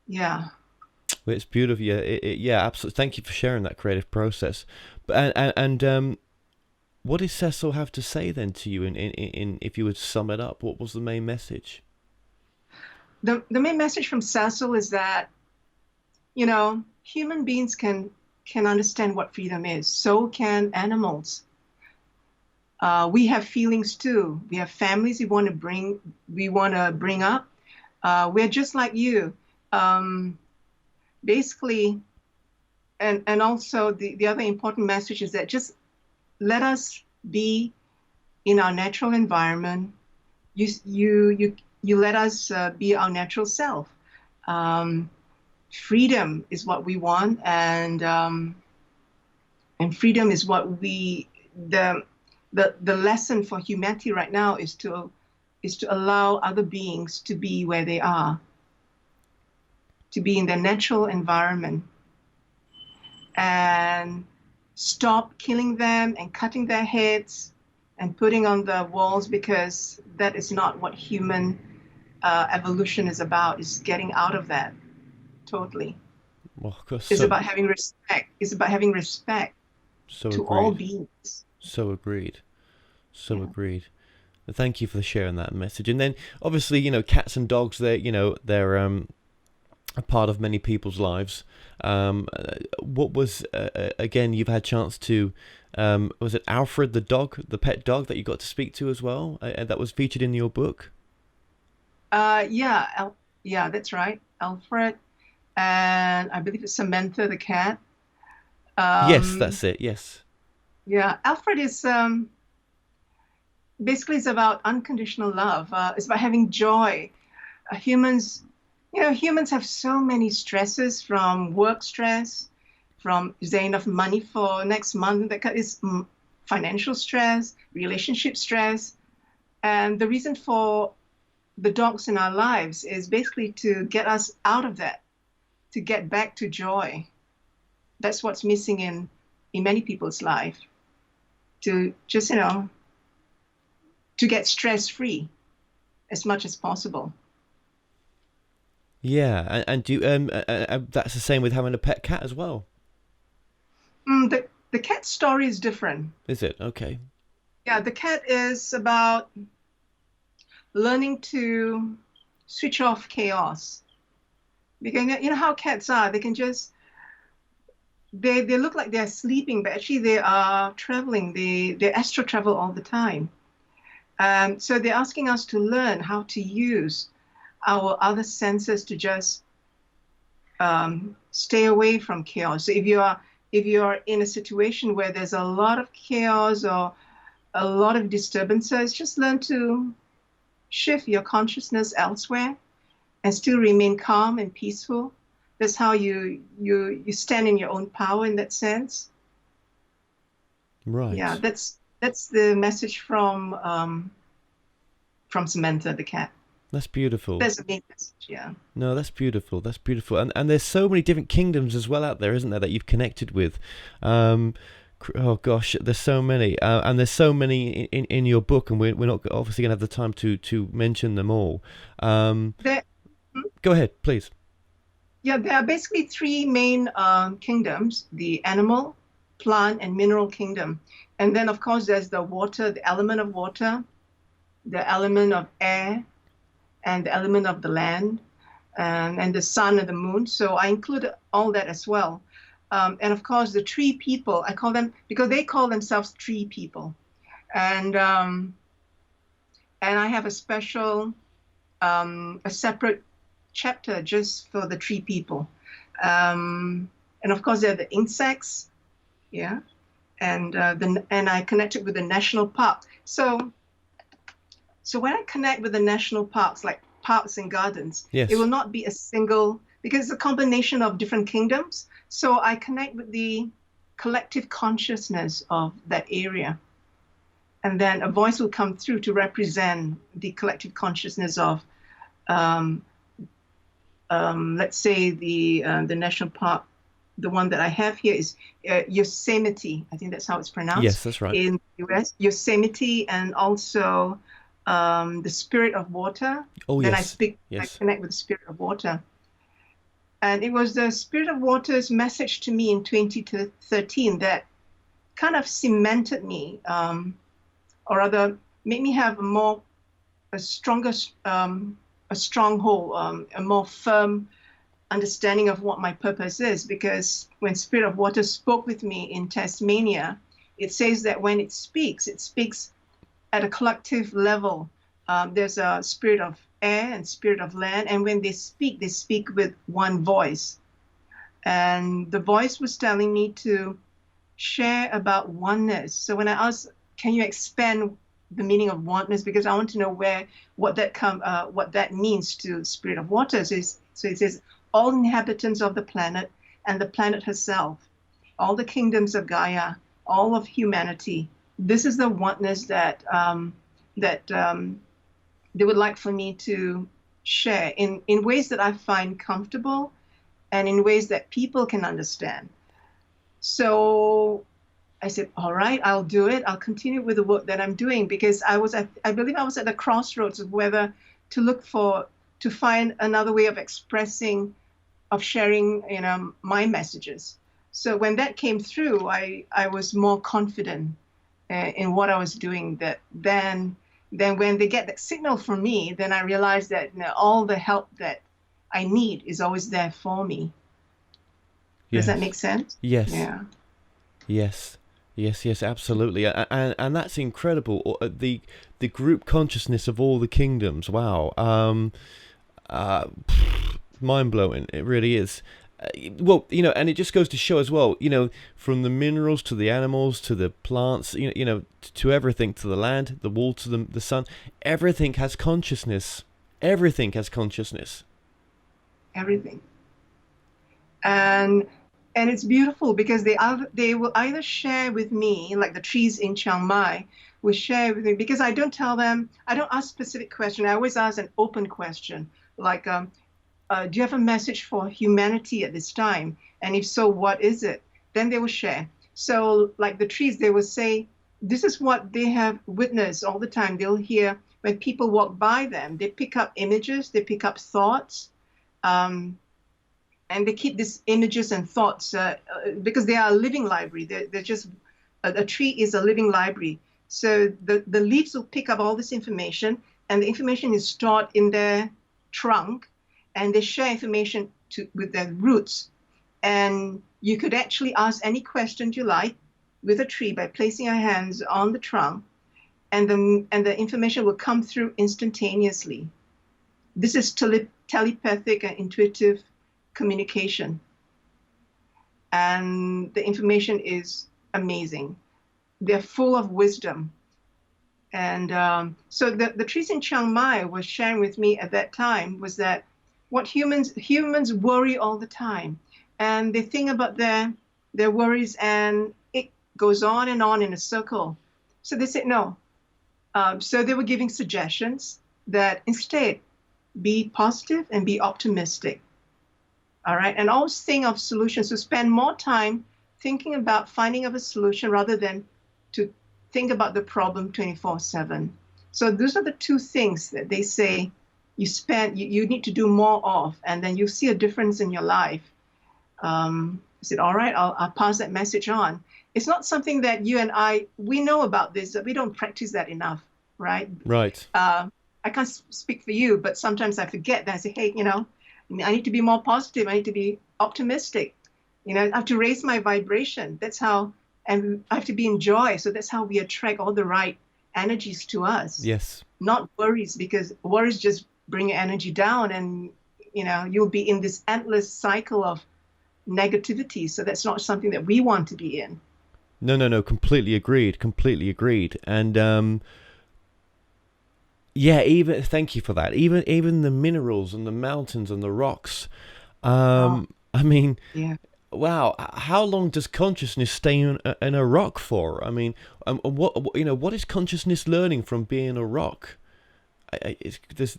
Yeah. Well, it's beautiful. Yeah, absolutely. Thank you for sharing that creative process. But and what did Cecil have to say then to you? In if you would sum it up, what was the main message? The main message from Cecil is that, human beings can understand what freedom is. So can animals. We have feelings too. We have families we want to bring up. We're just like you. Basically, and also the other important message is that just let us be in our natural environment. You let us be our natural self. Freedom is what we want, and freedom is what the lesson for humanity right now is to is to allow other beings to be where they are, to be in their natural environment, and stop killing them and cutting their heads and putting on the walls, because that is not what human evolution is about. It's getting out of that totally. Well, of course, It's so about having respect. It's about having respect so to all agreed. beings. So agreed. So Yeah. agreed. Thank you for sharing that message. And then, obviously, cats and dogs, they're a part of many people's lives. What was again? You've had chance to. Was it Alfred the dog, the pet dog that you got to speak to as well? That was featured in your book. Yeah, yeah, that's right. Alfred, and I believe it's Samantha the cat. Yes, Um, that's it. Yes. yeah, Alfred is basically it's about unconditional love. It's about having joy. Humans, humans have so many stresses, from work stress, from is there enough money for next month? That is financial stress, relationship stress, and the reason for the dogs in our lives is basically to get us out of that, to get back to joy. That's what's missing in many people's life. To just to get stress free as much as possible. Yeah, and do that's the same with having a pet cat as well, The cat story is different. is it? Okay. Yeah, the cat is about learning to switch off chaos. Because you know how cats are, they can just they look like they're sleeping, but actually they are traveling. They astral travel all the time. So they're asking us to learn how to use our other senses to just stay away from chaos. So if you are in a situation where there's a lot of chaos or a lot of disturbances, just learn to shift your consciousness elsewhere and still remain calm and peaceful. That's how you stand in your own power in that sense. Yeah, Right. that's the message from Samantha the cat. That's beautiful. That's the main message. Yeah. No, that's beautiful. That's beautiful. And there's so many different kingdoms as well out there, isn't there, that you've connected with? Um, oh gosh, there's so many, and there's so many in your book, and we're not obviously going to have the time to mention them all. Um, There, Go ahead, please. yeah, there are basically three main kingdoms: the animal, plant, and mineral kingdom. And then, of course, there's the water, the element of water, the element of air, and the element of the land, and the sun and the moon. So I include all that as well. And of course, the tree people, I call them because they call themselves tree people. And I have a separate chapter just for the tree people. And of course, there are the insects, yeah, and I connected with the national park. So when I connect with the national parks, like parks and gardens, it will Yes. not be a single, because it's a combination of different kingdoms. So I connect with the collective consciousness of that area. And then a voice will come through to represent the collective consciousness of, um, let's say, the national park. The one that I have here is Yosemite. I think that's how it's pronounced Yes, that's right. in the US. Yosemite, and also the spirit of water. Oh Then yes, I yes. connect with the spirit of water. And it was the spirit of water's message to me in 2013 that kind of cemented me, or rather made me have a stronger, a stronghold, a more firm understanding of what my purpose is. Because when Spirit of Water spoke with me in Tasmania, it says that when it speaks at a collective level. There's a spirit of air and spirit of land, and when they speak with one voice. And the voice was telling me to share about oneness. So when I asked, can you expand the meaning of oneness? Because I want to know what that means to Spirit of Water. So it says, all inhabitants of the planet and the planet herself, all the kingdoms of Gaia, all of humanity. This is the oneness that they would like for me to share in ways that I find comfortable and in ways that people can understand. So I said, all right, I'll do it. I'll continue with the work that I'm doing because I believe I was at the crossroads of whether to to find another way of expressing, of sharing, my messages. So when that came through, I was more confident in what I was doing. Then when they get that signal from me, then I realized that all the help that I need is always there for me. Does that Yes. make sense? Yes. Yeah. Yes. Yes, yes, absolutely, and that's incredible. The group consciousness of all the kingdoms. Wow, uh, mind blowing. It really is. Well, and it just goes to show as well. From the minerals to the animals to the plants. To everything, to the land, the wall, to the sun. Everything has consciousness. Everything has consciousness. Everything. And it's beautiful because they will either share with me, like the trees in Chiang Mai will share with me, because I don't ask specific question. I always ask an open question, like, do you have a message for humanity at this time? And if so, what is it? Then they will share. So like the trees, they will say, this is what they have witnessed all the time. They'll hear when people walk by them, they pick up images, they pick up thoughts. Um, and they keep these images and thoughts because they are a living library. They're just a tree is a living library. So the leaves will pick up all this information, and the information is stored in their trunk, and they share information with their roots. And you could actually ask any question you like with a tree by placing your hands on the trunk, and the information will come through instantaneously. This is telepathic and intuitive communication. And the information is amazing. They're full of wisdom. And so the trees in Chiang Mai was sharing with me at that time was that what humans worry all the time. And they think about their worries, and it goes on and on in a circle. So they said no. So they were giving suggestions that instead be positive and be optimistic. All right. And always think of solutions. So spend more time thinking about finding of a solution rather than to think about the problem 24/7. So those are the two things that they say you need to do more of, and then you'll see a difference in your life. I said, all right, I'll pass that message on. It's not something that you and we know about this, that we don't practice that enough, right? Right. I can't speak for you, but sometimes I forget that. I say, hey, I need to be more positive. I need to be optimistic. I have to raise my vibration. That's how, and I have to be in joy. So that's how we attract all the right energies to us. Yes. Not worries, because worries just bring your energy down, and you'll be in this endless cycle of negativity. So that's not something that we want to be in. No. Completely agreed. And yeah, even thank you for that. Even the minerals and the mountains and the rocks. I mean, Yeah. wow. How long does consciousness stay in a rock for? I mean, what is consciousness learning from being a rock? There's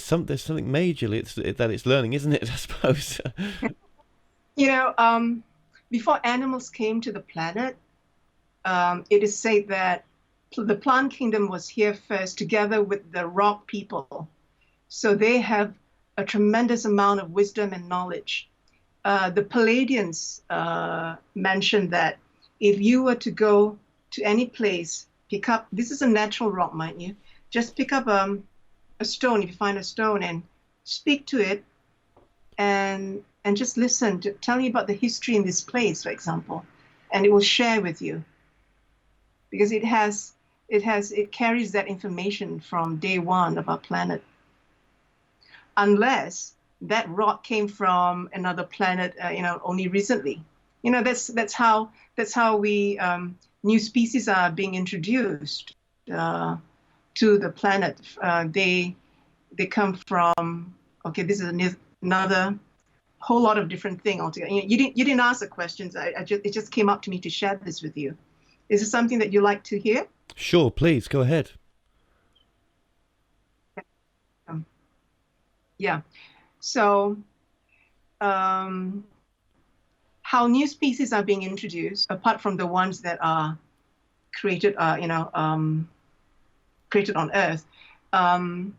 something majorly that it's learning, isn't it? I suppose. Before animals came to the planet, it is said that the plant kingdom was here first, together with the rock people. So they have a tremendous amount of wisdom and knowledge. The Palladians mentioned that if you were to go to any place, pick up, this is a natural rock, mind you, just pick up a stone, if you find a stone, and speak to it, and just listen to tell you about the history in this place, for example, and it will share with you, because it carries that information from day one of our planet, unless that rock came from another planet, only recently. That's how we new species are being introduced to the planet. They come from, okay, this is another whole lot of different thing altogether. You didn't ask the questions. It just came up to me to share this with you. Is this something that you like to hear? Sure, please go ahead. Yeah. So, um, how new species are being introduced, apart from the ones that are created, created on Earth. Um,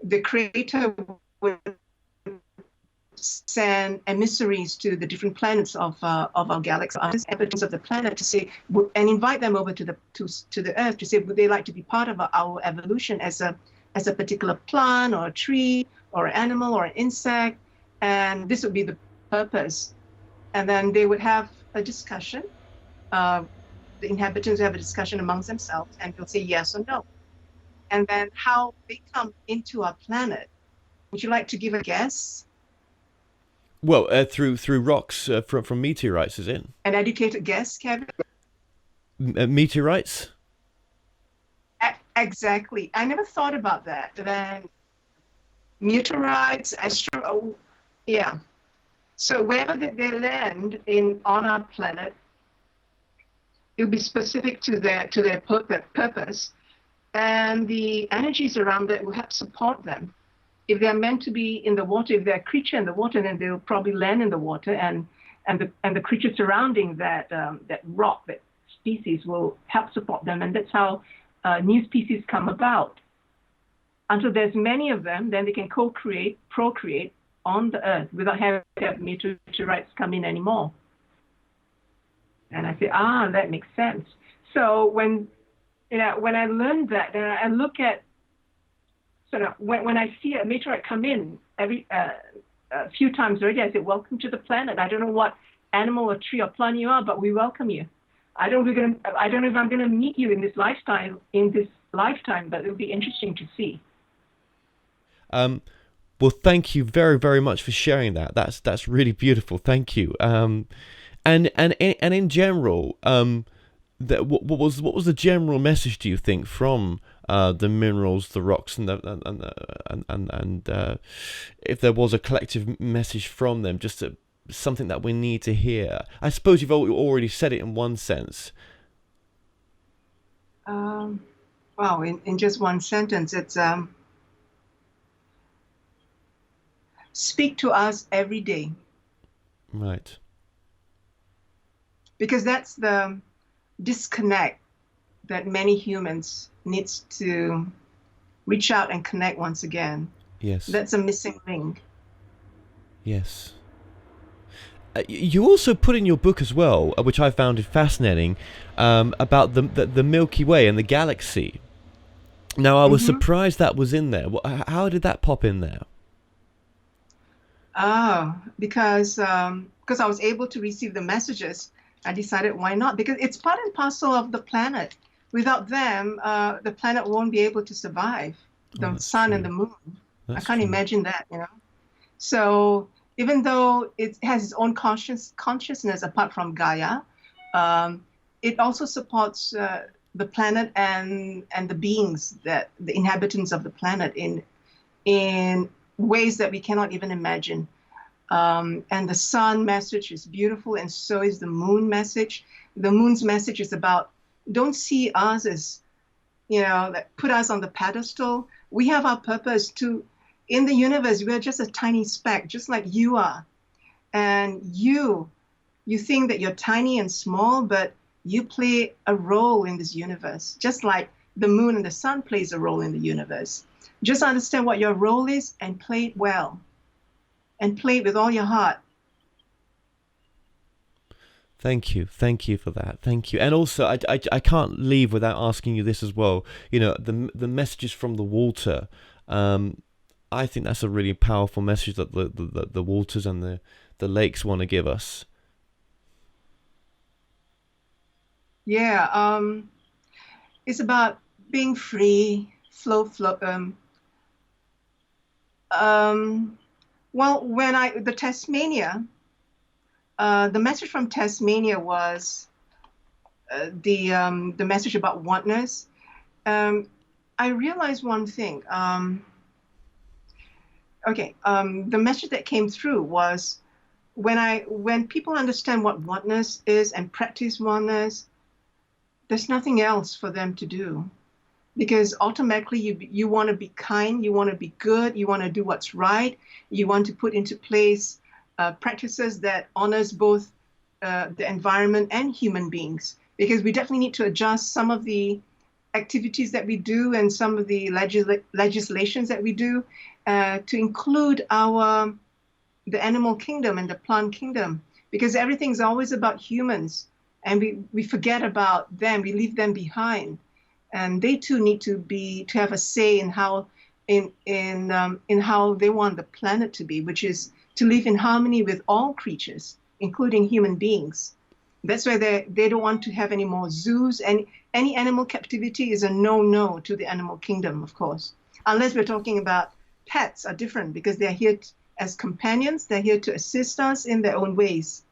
the creator would send emissaries to the different planets of our galaxy, inhabitants of the planet, to say and invite them over to the Earth to say would they like to be part of our evolution as a particular plant or a tree or an animal or an insect, and this would be the purpose. And then they would have a discussion. Uh, the inhabitants have a discussion amongst themselves, and they'll say yes or no. And then how they come into our planet. Would you like to give a guess? Well, through rocks from meteorites, is it? An educated guess, Kevin? Meteorites? Exactly. I never thought about that. Then meteorites, oh, yeah. So wherever they land in on our planet, it'll be specific to their purpose, and the energies around it will help support them. If they're meant to be in the water, if they're a creature in the water, then they'll probably land in the water, and the creature surrounding that rock, that species, will help support them, and that's how new species come about. Until there's many of them, then they can procreate on the Earth without having to have meteorites come in anymore. And I say, that makes sense. So when I learned that, then I look at sort of when I see a meteorite come in every a few times already, I say, welcome to the planet. I don't know what animal or tree or plant you are, but we welcome you. I don't know if I'm going to meet you in this lifetime, but it'll be interesting to see. Well, thank you very, very much for sharing that. That's really beautiful. Thank you. And in general, what was the general message, do you think, from the minerals, the rocks, and if there was a collective message from them, just something that we need to hear? I suppose you've already said it in one sense. Wow, in just one sentence, it's speak to us every day. Right. Because that's the disconnect that many humans needs to reach out and connect once again. Yes. That's a missing link. Yes. You also put in your book as well, which I found fascinating, about the Milky Way and the galaxy. Now, I was surprised that was in there. How did that pop in there? Because I was able to receive the messages, I decided why not? Because it's part and parcel of the planet. Without them, the planet won't be able to survive. The sun and the moon. I can't imagine that, So even though it has its own consciousness apart from Gaia, it also supports the planet and the beings, the inhabitants of the planet in ways that we cannot even imagine. And the sun message is beautiful, and so is the moon message. The moon's message is about, don't see us as, that put us on the pedestal. We have our purpose in the universe. We're just a tiny speck, just like you are. And you think that you're tiny and small, but you play a role in this universe, just like the moon and the sun plays a role in the universe. Just understand what your role is and play it well. And play it with all your heart. Thank you for that. Thank you. And also, I can't leave without asking you this as well. The messages from the water. I think that's a really powerful message that the waters and the lakes want to give us. Yeah, it's about being free, flow. Well, the Tasmania, the message from Tasmania was the message about oneness. I realized one thing. The message that came through was when people understand what oneness is and practice oneness, there's nothing else for them to do. because automatically you want to be kind, you want to be good, you want to do what's right, you want to put into place practices that honors both the environment and human beings. Because we definitely need to adjust some of the activities that we do and some of the legislations that we do to include the animal kingdom and the plant kingdom, because everything's always about humans, and we forget about them, we leave them behind, and they too need to have a say in how in how they want the planet to be, which is to live in harmony with all creatures, including human beings. That's why they don't want to have any more zoos, and any animal captivity is a no to the animal kingdom, of course, unless we're talking about pets are different because they're here as companions, they're here to assist us in their own ways.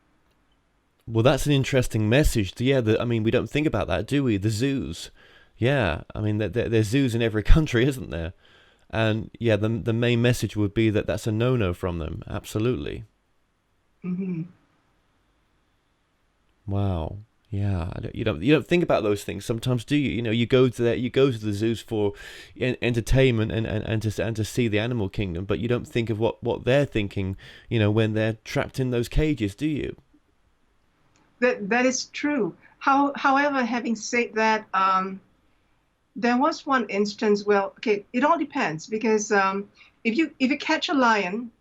Well, that's an interesting message. Yeah, I mean, we don't think about that, do we? The zoos. Yeah, I mean, there's zoos in every country, isn't there? And yeah, the main message would be that that's a no from them. Absolutely. Hmm. Wow. Yeah, you don't think about those things sometimes, do you? You know, you go to the zoos for entertainment and to see the animal kingdom, but you don't think of what they're thinking, when they're trapped in those cages, do you? That is true. However, having said that, there was one instance. Well, okay, it all depends because if you catch a lion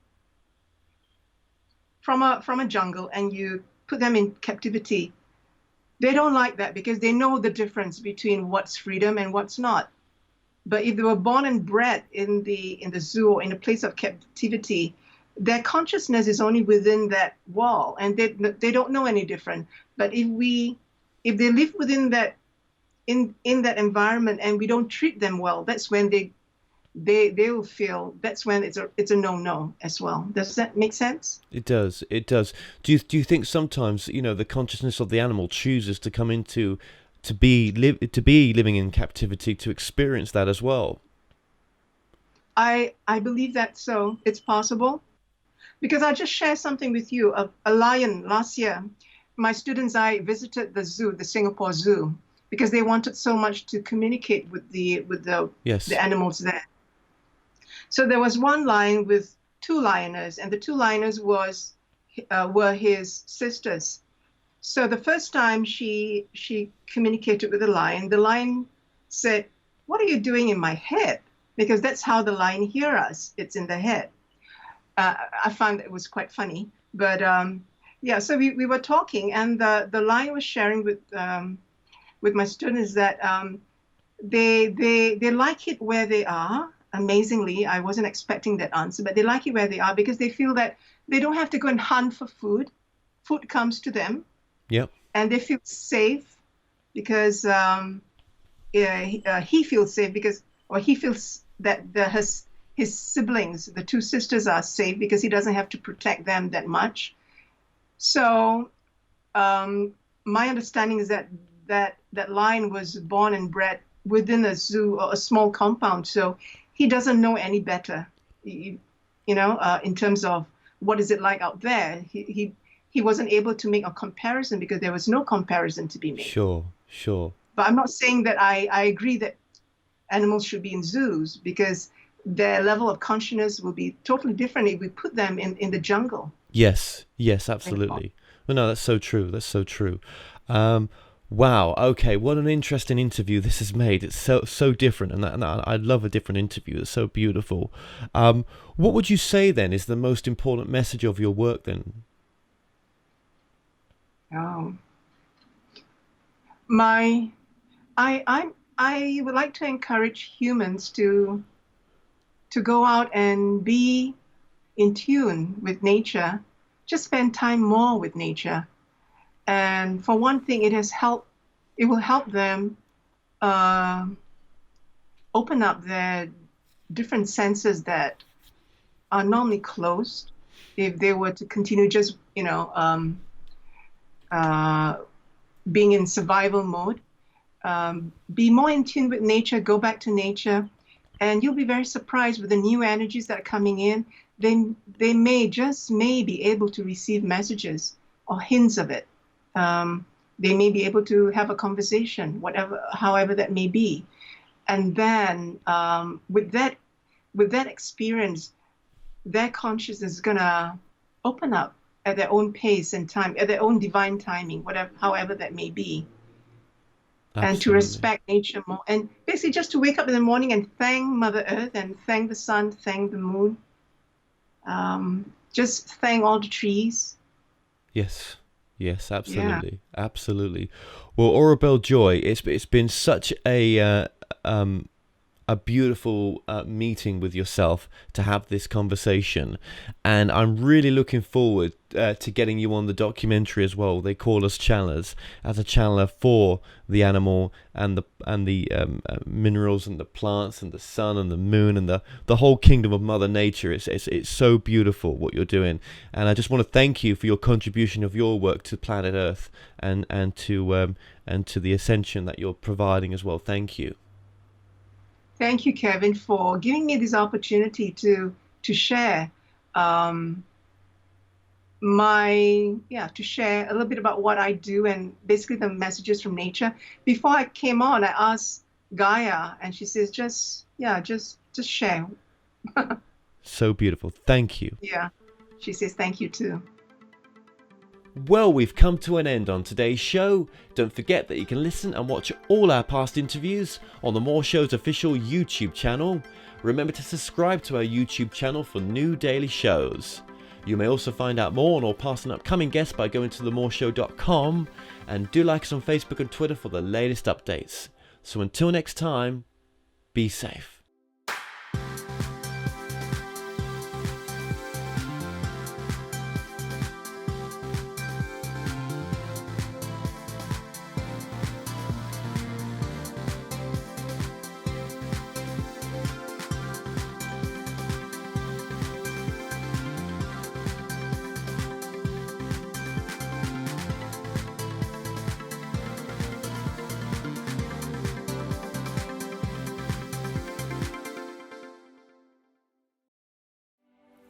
from a jungle and you put them in captivity, they don't like that because they know the difference between what's freedom and what's not. But if they were born and bred in the zoo or in a place of captivity, their consciousness is only within that wall, and they don't know any different. But if they live within that in that environment and we don't treat them well, that's when they will feel, that's when it's a no as well. Does that make sense? It does. It does. Do you think sometimes the consciousness of the animal chooses to come into to be living in captivity to experience that as well? I believe that, so it's possible. Because I'll just share something with you. A lion last year, my students, I visited the zoo, the Singapore Zoo, because they wanted so much to communicate with Yes. the animals there. So there was one lion with two lioness, and the two lioness were his sisters. So the first time she communicated with the lion said, "What are you doing in my head?" Because that's how the lion hear us. It's in the head. I found it was quite funny, but yeah. So we were talking, and the lion was sharing with my students that they like it where they are. Amazingly, I wasn't expecting that answer, but they like it where they are because they feel that they don't have to go and hunt for food. Food comes to them, Yep. and they feel safe because yeah, he feels safe because, or he feels that his siblings, the two sisters, are safe because he doesn't have to protect them that much. So my understanding is that lion was born and bred within a zoo or a small compound, so he doesn't know any better. In terms of what is it like out there, he wasn't able to make a comparison because there was no comparison to be made. Sure. Sure. But I'm not saying that I agree that animals should be in zoos because their level of consciousness will be totally different if we put them in the jungle. Yes. Yes. Absolutely. Well, no, that's so true. That's so true. Wow. Okay. What an interesting interview this has made. It's so different, and I love a different interview. It's so beautiful. What would you say then is the most important message of your work then? Oh, my, I would like to encourage humans to go out and be in tune with nature. Just spend time more with nature. And for one thing, it will help them uh, open up their different senses that are normally closed if they were to continue just, uh, being in survival mode. Be more in tune with nature, go back to nature, and you'll be very surprised with the new energies that are coming in. They may be able to receive messages or hints of it. They may be able to have a conversation, however that may be. And then with that experience, their consciousness is gonna open up at their own pace and time, at their own divine timing, whatever, however that may be. And to Absolutely. respect nature more, and basically just to wake up in the morning and thank Mother Earth and thank the sun, thank the moon, just thank all the trees. Yes. Yes, Yeah. absolutely. Absolutely. Well, Oribel Joy, it's been such a beautiful meeting with yourself to have this conversation, and I'm really looking forward to getting you on the documentary as well. They call us channelers, as a channeler for the animal and the minerals and the plants and the sun and the moon and the whole kingdom of Mother Nature. It's so beautiful what you're doing, and I just want to thank you for your contribution of your work to planet Earth and to the ascension that you're providing as well. Thank you. Thank you, Kevin, for giving me this opportunity to share to share a little bit about what I do and basically the messages from nature. Before I came on, I asked Gaia, and she says, just share. So beautiful. Thank you. Yeah, she says thank you too. Well, we've come to an end on today's show. Don't forget that you can listen and watch all our past interviews on the More Show's official YouTube channel. Remember to subscribe to our YouTube channel for new daily shows. You may also find out more on all past and upcoming guests by going to themoreshow.com, and do like us on Facebook and Twitter for the latest updates. So until next time, be safe.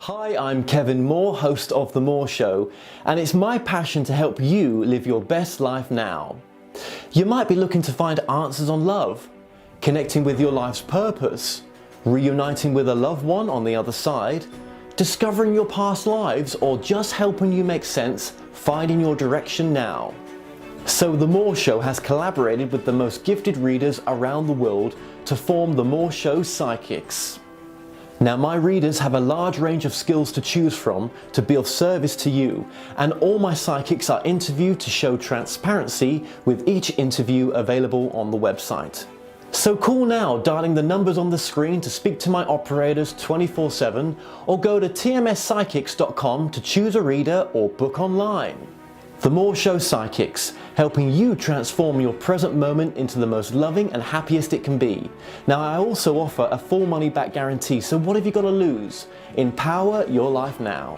Hi, I'm Kevin Moore, host of The Moore Show, and it's my passion to help you live your best life now. You might be looking to find answers on love, connecting with your life's purpose, reuniting with a loved one on the other side, discovering your past lives, or just helping you make sense, finding your direction now. So The Moore Show has collaborated with the most gifted readers around the world to form The Moore Show Psychics. Now, my readers have a large range of skills to choose from to be of service to you, and all my psychics are interviewed to show transparency, with each interview available on the website. So call now, dialing the numbers on the screen to speak to my operators 24/7, or go to tmspsychics.com to choose a reader or book online. The Moore Show Psychics, helping you transform your present moment into the most loving and happiest it can be. Now, I also offer a full money back guarantee, so what have you got to lose? Empower your life now.